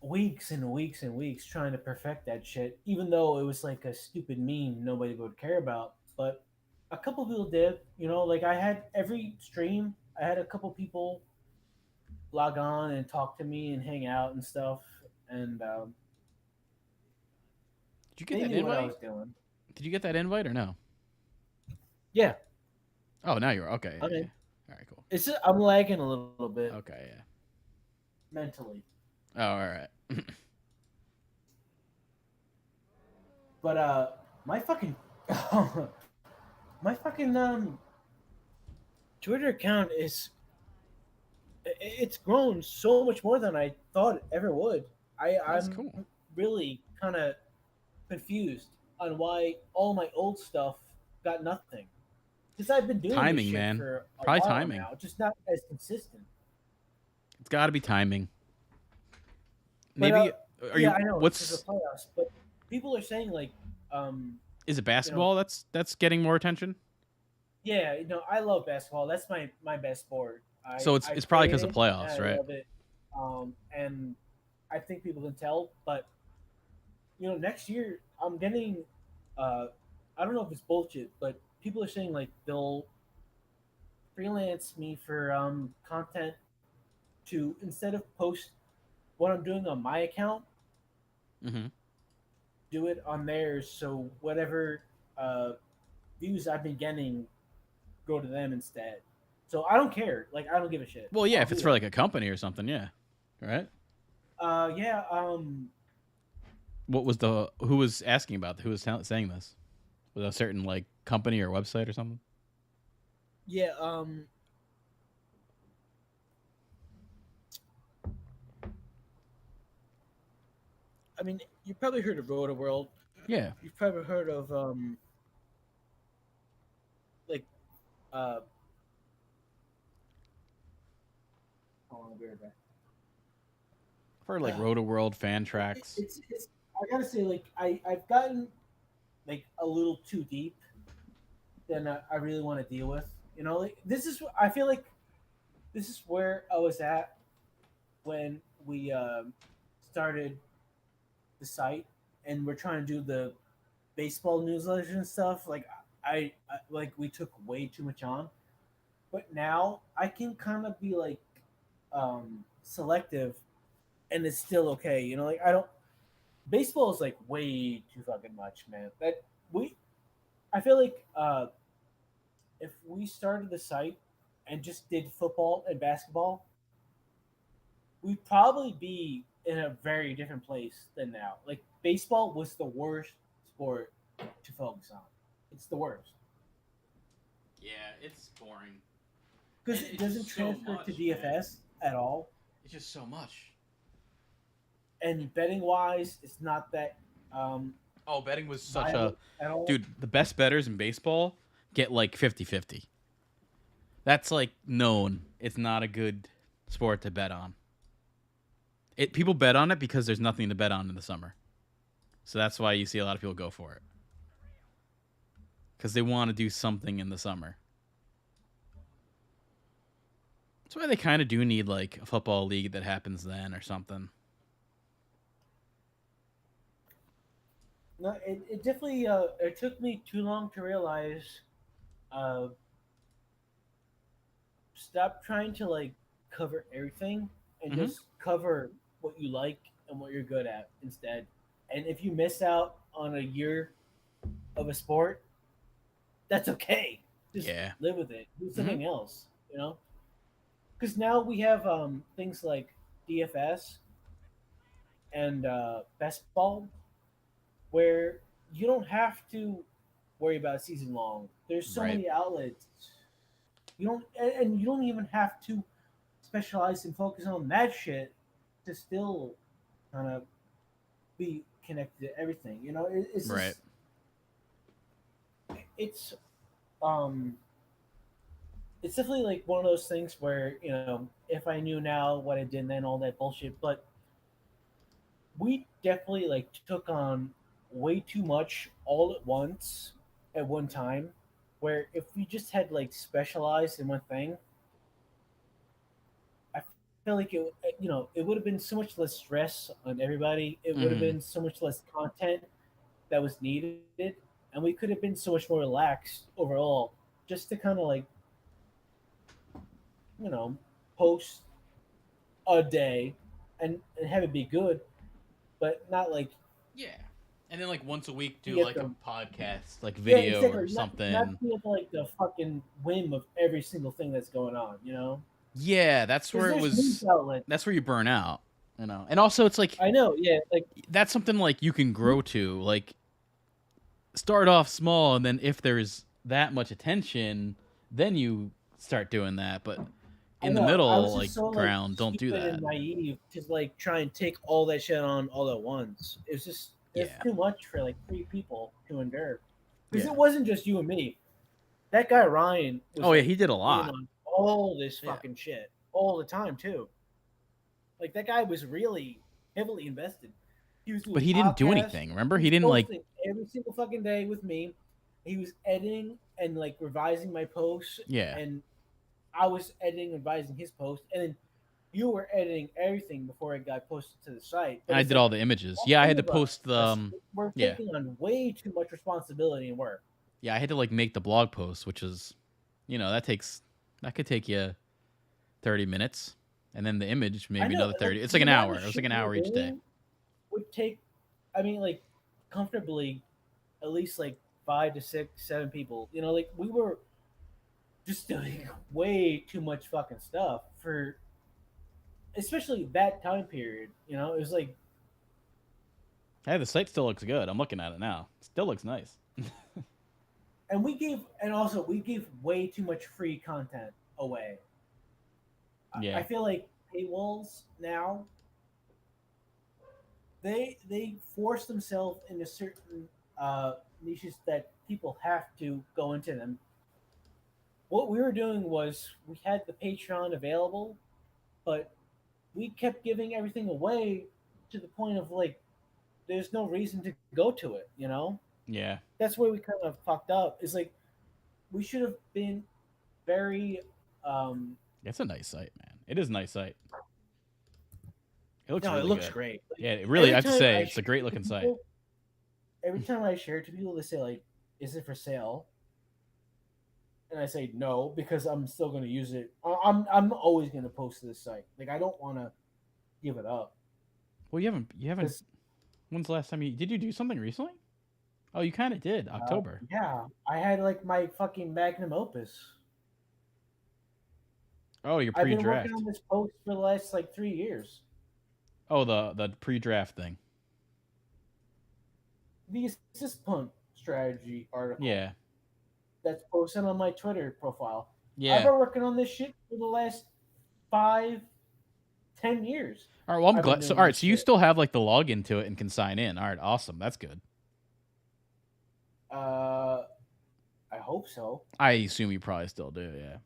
weeks and weeks and weeks trying to perfect that shit, even though it was like a stupid meme nobody would care about. But a couple people did, like I had every stream, I had a couple people log on and talk to me and hang out and stuff, and Did you get they that knew what I invite? was doing. Did you get that invite or no? Yeah, Oh, now you're okay. I Yeah, mean, yeah. All right, cool. I'm lagging a little bit Okay, yeah. mentally, Oh, all right. but my fucking my fucking Twitter account it's grown so much more than I thought it ever would. That's I'm cool. really kind of confused on why all my old stuff got nothing. Because I've been doing this Timing, shit man. for a Probably while timing. now, just not as consistent. It's got to be timing. But Maybe are yeah, you? I know it's because What's of playoffs. But people are saying like, um, is it you know, basketball that's getting more attention? yeah, I love basketball. That's my best sport. So I it's probably play because of it and playoffs, I right? love it. And I think people can tell, but next year I'm getting uh I don't know if it's bullshit, but people are saying like they'll freelance me for content to instead of post what I'm doing on my account, Mm-hmm. do it on theirs so whatever uh views I've been getting go to them instead. So I don't care. Like I don't give a shit. Well, yeah, I'll if it's do for that. like a company or something, yeah, right. Yeah, What was the who was asking about who was saying this? Was it a certain like company or website or something? yeah, I mean, you probably heard of Roto World. Yeah. You've probably heard of uh, hold on, I'll be right For like back. Roto World fan tracks. It's I gotta say, like I've gotten like a little too deep than I really want to deal with. You know, like this is I feel like this is where I was at when we started the site and we're trying to do the baseball newsletters and stuff. Like I like we took way too much on, but now I can kind of be like selective, and it's still okay. You know, like I don't. Baseball is like way too fucking much, man. That we I feel like if we started the site and just did football and basketball, we'd probably be in a very different place than now. Like baseball was the worst sport to focus on. It's the worst Yeah, it's boring. because And it it's doesn't just so transfer to much, man. DFS at all. It's just so much. And betting wise, it's not that um, Oh, betting was such a violent at all. dude. The best betters in baseball get like 50-50. That's like known. It's not a good sport to bet on. It people bet on it because there's nothing to bet on in the summer. So that's why you see a lot of people go for it because they want to do something in the summer. That's why they kind of do need like a football league that happens then or something. No, it definitely it took me too long to realize uh, stop trying to like cover everything and Hmm. just cover what you like and what you're good at instead. And if you miss out on a year of a sport, that's okay. Just Yeah. live with it. Do Hmm. something else, you know? Because now we have things like DFS and basketball where you don't have to worry about season long. There's so Right. many outlets. You don't, and you don't even have to specialize and focus on that shit to still kind of be connected to everything. You know, it's Right. just it's um it's definitely like one of those things where if I knew now what I did then all that bullshit, but we definitely like took on way too much all at once at one time. Where if we just had like specialized in one thing, I feel like it would have been so much less stress on everybody. It would have Hmm. been so much less content that was needed, and we could have been so much more relaxed overall, just to kind of like you know post a day and have it be good, but not like Yeah. And then like once a week do be at like a the podcast, like yeah video or exactly not something. be at like the fucking whim of every single thing that's going on, Yeah, that's because where it there's news was. outlets. That's where you burn out, you know. And also, it's like I know, yeah, like that's something like you can grow to. Like start off small, and then if there's that much attention, then you start doing that. But I in the know. I middle, was like just so like ground, don't do stupid and that. naive to like try and take all that shit on all at once. It's Yeah, too much for like three people to endure. Because yeah. it wasn't just you and me. That guy Ryan was Oh yeah, like he did a in lot. on all this Yeah, fucking shit all the time too. Like that guy was really heavily invested. He was but doing he didn't do podcasts. anything. Remember, He he was didn't like. posting every single fucking day with me. He was editing and like revising my posts, Yeah, and I was editing and revising his post, and then you were editing everything before it got posted to the site. and But I it's did like all the images. all Yeah, I had three to of post the. us we're Yeah, taking on way too much responsibility and work. yeah, I had to like make the blog post, which is, that could take you 30 minutes, and then the image I maybe know, another like 30. It's like the an amount hour. of It was like shit an we were hour each day. doing would take, I mean, like comfortably at least like 5 to 6, 7 people. Like we were just doing way too much fucking stuff for, especially that time period. It was like, Hey, the site still looks good. I'm looking at it now. Still looks nice. and also we gave way too much free content away. I Yeah, feel like paywalls now they force themselves into certain niches that people have to go into them, what we were doing was we had the Patreon available, but we kept giving everything away to the point of like there's no reason to go to it. You know, Yeah, that's where we kind of fucked up. Is like we should have been very. Um, it's a nice site, man. It is a nice site. It looks no, it really looks good. great. Like, Yeah, it really. I every have to time say, I it's a share great it to looking site. people, every time I share it to people, they say like, "Is it for sale?" And I say no because I'm still going to use it. I'm always going to post to this site. Like I don't want to give it up Well, you haven't. because When's the last time you did you do something recently? Oh, you kind of did. October. yeah, I had like my fucking magnum opus. Oh, your I've been working pre-draft. on this post for the last like 3 years. Oh, the pre-draft thing. The assist punt strategy article Yeah, that's posted on my Twitter profile. I've yeah. been working on this shit for the last 5, 10 years. All right. Well, I'm I've been glad. So, doing all right. this So you shit. still have like the login to it and can sign in. All right. Awesome. That's good. Uh, I hope so. I assume you probably still do. Yeah.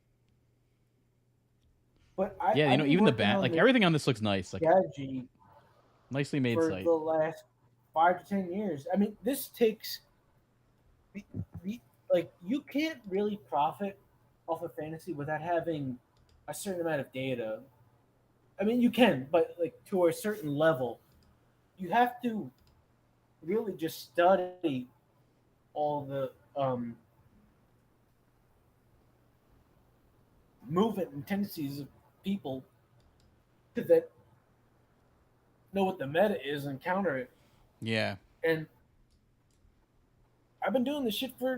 But Yeah. I've been Even the working bat, on like this everything on this looks nice. Like strategy nicely made for the site. last 5 to 10 years. I mean, this takes like you can't really profit off of fantasy without having a certain amount of data. I mean, you can, but like to a certain level, you have to really just study all the movement and tendencies of people to then know what the meta is and counter it. Yeah. And I've been doing this shit for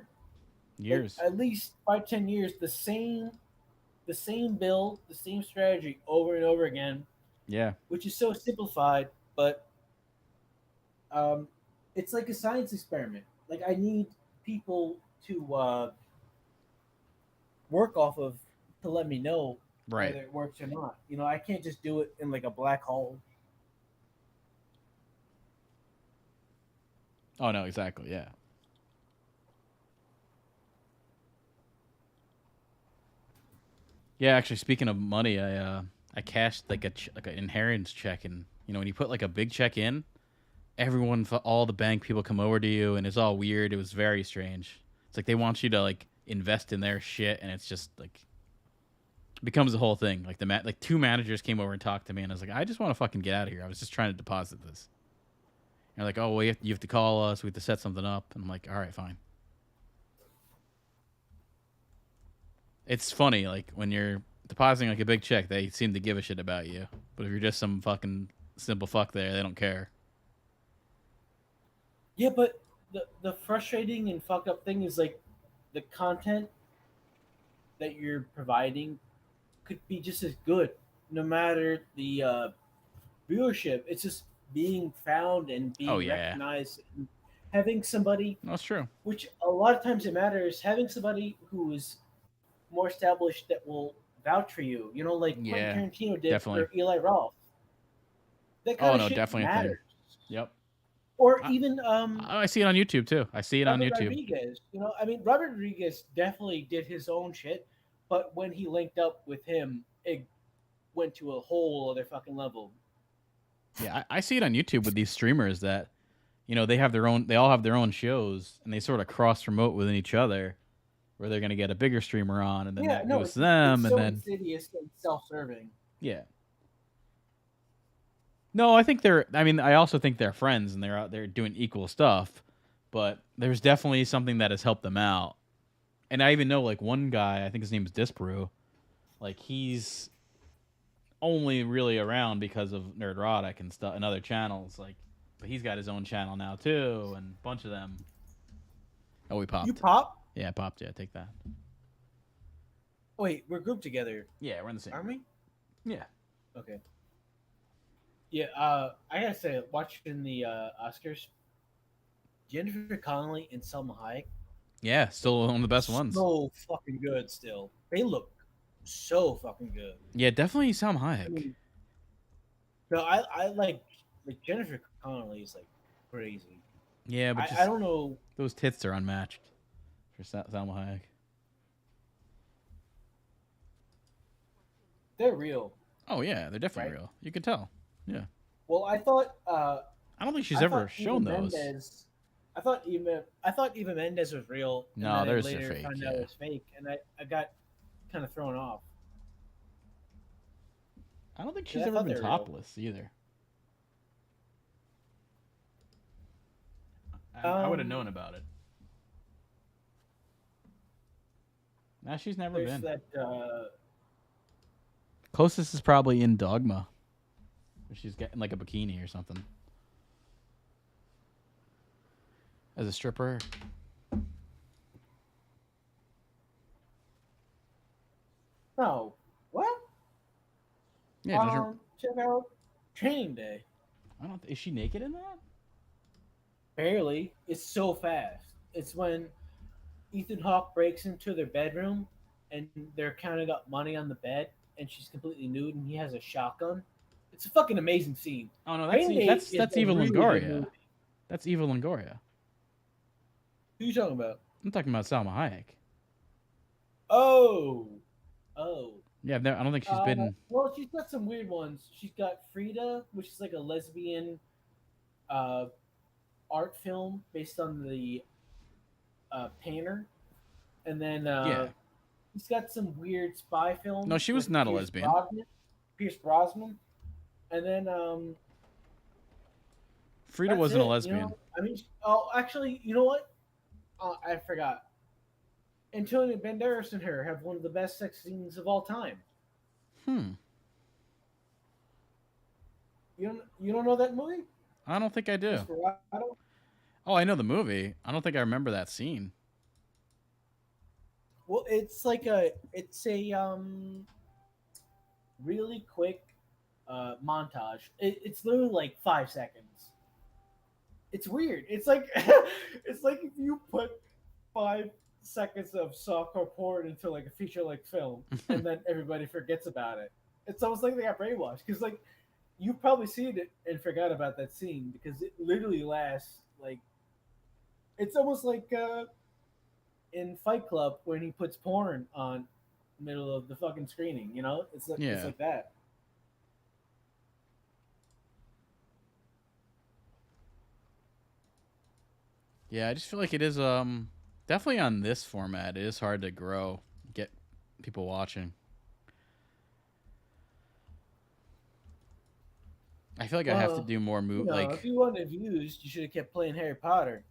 like Years. at least 5, 10 years. The same build, the same strategy over and over again, Yeah. which is so simplified, but um, it's like a science experiment. Like I need people to work off of to let me know Right. whether it works or not. You know, I can't just do it in like a black hole. Oh no. Exactly. Yeah. Yeah. Actually, speaking of money, I cashed like like an inheritance check, and when you put like a big check in, all the bank people come over to you, and it's all weird. It was very strange. It's like they want you to like invest in their shit, and it's just like becomes the whole thing. Like like two managers came over and talked to me, and I was like, I just want to fucking get out of here. I was just trying to deposit this. And they're like, oh, well, you have to call us. We have to set something up. And I'm like, all right, fine. It's funny, like when you're depositing like a big check, they seem to give a shit about you. But if you're just some fucking simple fuck there, they don't care. Yeah, but the frustrating and fucked up thing is like the content that you're providing could be just as good, no matter the viewership. It's just being found and Oh being yeah, recognized, and having somebody, that's true. which a lot of times it matters, having somebody who is more established that will vouch for you. You know, like Quentin Yeah, Tarantino did definitely. for Eli Roth. That kind Oh of no, shit definitely a thing. matters. Yep. Or I, even I see it on YouTube too. I see it on Robert YouTube. Rodriguez. You know, I mean, Robert Rodriguez definitely did his own shit, but when he linked up with him, it went to a whole other fucking level. Yeah, I see it on YouTube with these streamers that they have their own. They all have their own shows, and they sort of cross promote within each other, where they're gonna get a bigger streamer on, and then Yeah, that no, goes it's to them, it's and so then insidious and self-serving. yeah. No, I think they're. I mean, I also think they're friends, and they're out there doing equal stuff. But there's definitely something that has helped them out, and I even know like one guy. I think his name is Disparu. Like he's only really around because of Nerdrotic and stuff and other channels. Like, but he's got his own channel now too, and a bunch of them. Oh, we You popped. pop? Yeah, popped. Yeah, take that. Wait, we're grouped together, Yeah, we're in the same aren't group. we? Yeah. Okay. Yeah, I gotta say, watching the Oscars, Jennifer Connelly and Selma Hayek, Yeah, still one of the best ones. so fucking good. Still, they look so fucking good. Yeah, definitely Sam I Hayek. mean, no, I like Jennifer Connelly is like crazy. Yeah, but I just don't know. those tits are unmatched for Salma Hayek. They're real, Oh yeah, they're definitely right? real. You can tell. Yeah. Well, I thought I don't think she's I ever thought Eva shown those. Mendes. I thought Eva Mendes was real, and No, then I theirs are later fake. found out it Yeah. was fake, and I got kind of thrown off I don't think because she's I ever thought been they were real. topless either. I would have known Um, about it. Nah, she's never there's been. that. Closest is probably in Dogma, where she's getting like a bikini or something as a stripper. No, what? Yeah, don't you, Check out Training Day. I don't. Is she naked in that? Barely. It's so fast. It's when Ethan Hawke breaks into their bedroom, and they're counting up money on the bed, and she's completely nude, and he has a shotgun. It's a fucking amazing scene. Oh no, Training Day is that's a Eva really good movie. Longoria. That's Eva Longoria. Who are you talking about? I'm talking about Salma Hayek. Oh, oh. Yeah, I don't think she's been. Well, she's got some weird ones. She's got Frida, which is like a lesbian uh, art film based on the painter, and then Yeah. he's got some weird spy No, films she with was not a lesbian. Pierce Brosnan, and then Frida that's wasn't a it. You lesbian. know, I mean, oh, actually, you know what? I forgot. Antonio Banderas and her have one of the best sex scenes of all time. Hmm. You don't know that movie, I don't think I do. Desperado? Oh, I know the movie. I don't think I remember that scene. Well, it's a really quick montage. It's literally like 5 seconds. It's weird. It's like it's like if you put 5 seconds of softcore porn into like a feature like film, and then everybody forgets about it. It's almost like they got brainwashed because like you probably seen it and forgot about that scene because it literally lasts like it's almost like in Fight Club when he puts porn on middle of the fucking screening. You know, it's Yeah. like that. Yeah, I just feel like it is definitely on this format. It is hard to grow, get people watching. I feel like I have to Well, do more if like you wanted views, you should have kept playing Harry Potter.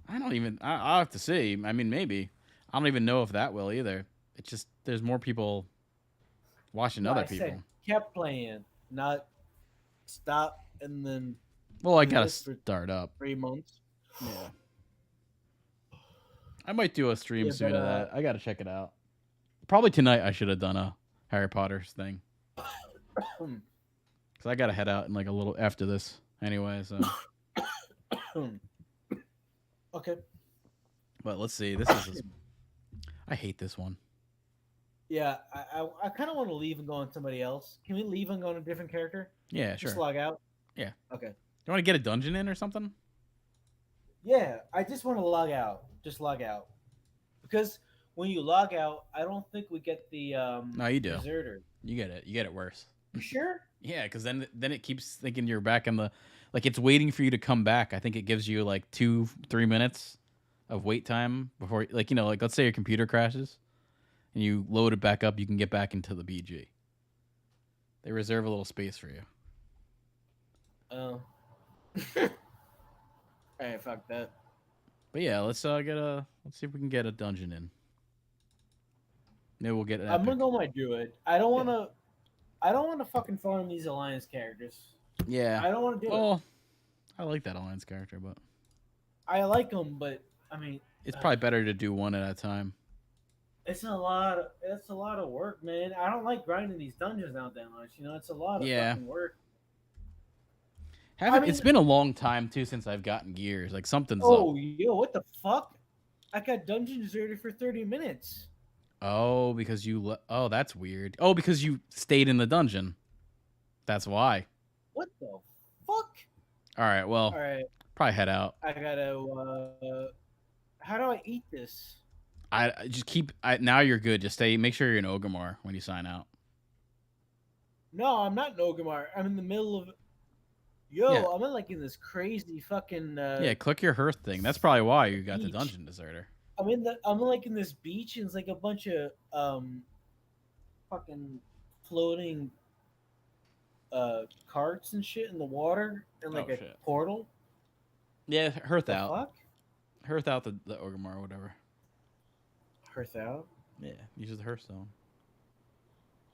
I don't even I'll have to see. I mean, maybe. I don't even know if that will either. It's just there's more people watching No, other I said people. kept playing, not stop and then Well, I do got to this for start up. 3 months. Yeah. I might do a stream Yeah, soon but of that. I got to check it out. Probably tonight I should have done a Harry Potter thing cuz I got to head out in like a little after this anyway, so okay. but let's see. This is I hate this one. Yeah, I kind of want to leave and go on somebody else. Can we leave and go on a different character? Yeah, Just sure. log out. Yeah. Okay. You want to get a dungeon in or something? Yeah, I just want to log out. Just log out. Because when you log out, I don't think we get the No, you do. deserter. You get it. You get it worse. You sure? Yeah, because then it keeps thinking you're back in the like it's waiting for you to come back. I think it gives you like 2-3 minutes of wait time before like like let's say your computer crashes and you load it back up, you can get back into the BG. They reserve a little space for you. Oh. All right, fuck that. But yeah, let's let's see if we can get a dungeon in. Maybe we'll get an I'm epic. gonna go my druid. I don't want to fucking farm these alliance characters. Yeah. I don't want to do it. Well, I like that alliance character, but I like them, but I mean, it's probably better to do one at a time. it's a lot. It's a lot of work, man. I don't like grinding these dungeons out that much. You know, it's a lot of Yeah. fucking work. It's been a long time too since I've gotten gears. Like something's Oh, up. yo, what the fuck? I got dungeon deserted for 30 minutes. Oh, because oh, that's weird. Oh, because you stayed in the dungeon. That's why. What the fuck? All right. Well, All right, probably head out. I gotta. How do I eat this? I just keep. Now you're good. Just stay. Make sure you're in Ogrimmar when you sign out. No, I'm not in Orgrimmar. I'm in the middle of. Yeah. Yo, I'm in like in this crazy fucking Yeah, click your hearth thing. That's probably why you got the beach. dungeon deserter. I'm like in this beach and it's like a bunch of fucking floating carts and shit in the water and like Oh a shit. portal. Yeah, hearth The out. fuck? Hearth out the Orgrimmar or whatever. Hearth out. Yeah, use the Hearthstone.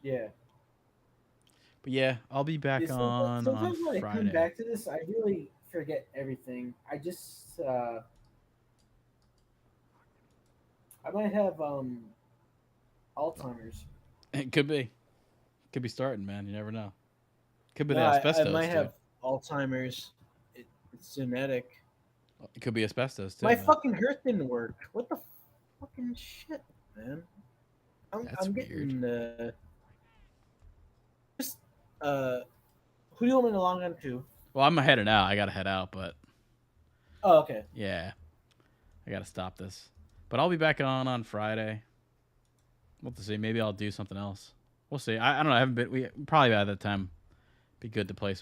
Yeah. But yeah, I'll be Yeah, back on sometimes when I come Friday. back to this, I really forget everything. I might have Alzheimer's. It could be starting, man. You never know. Could be No, the I asbestos might too. have Alzheimer's. It's genetic. It could be asbestos too, My man. fucking hearth didn't work. What the fucking shit, man? That's I'm weird. getting just who do you want me to log on to? Well, I'm heading out. I gotta head out, but Oh, okay. yeah, I gotta stop this. But I'll be back on Friday. We'll have to see. Maybe I'll do something else. We'll see. I don't know. I haven't been. We probably by that time be good to play some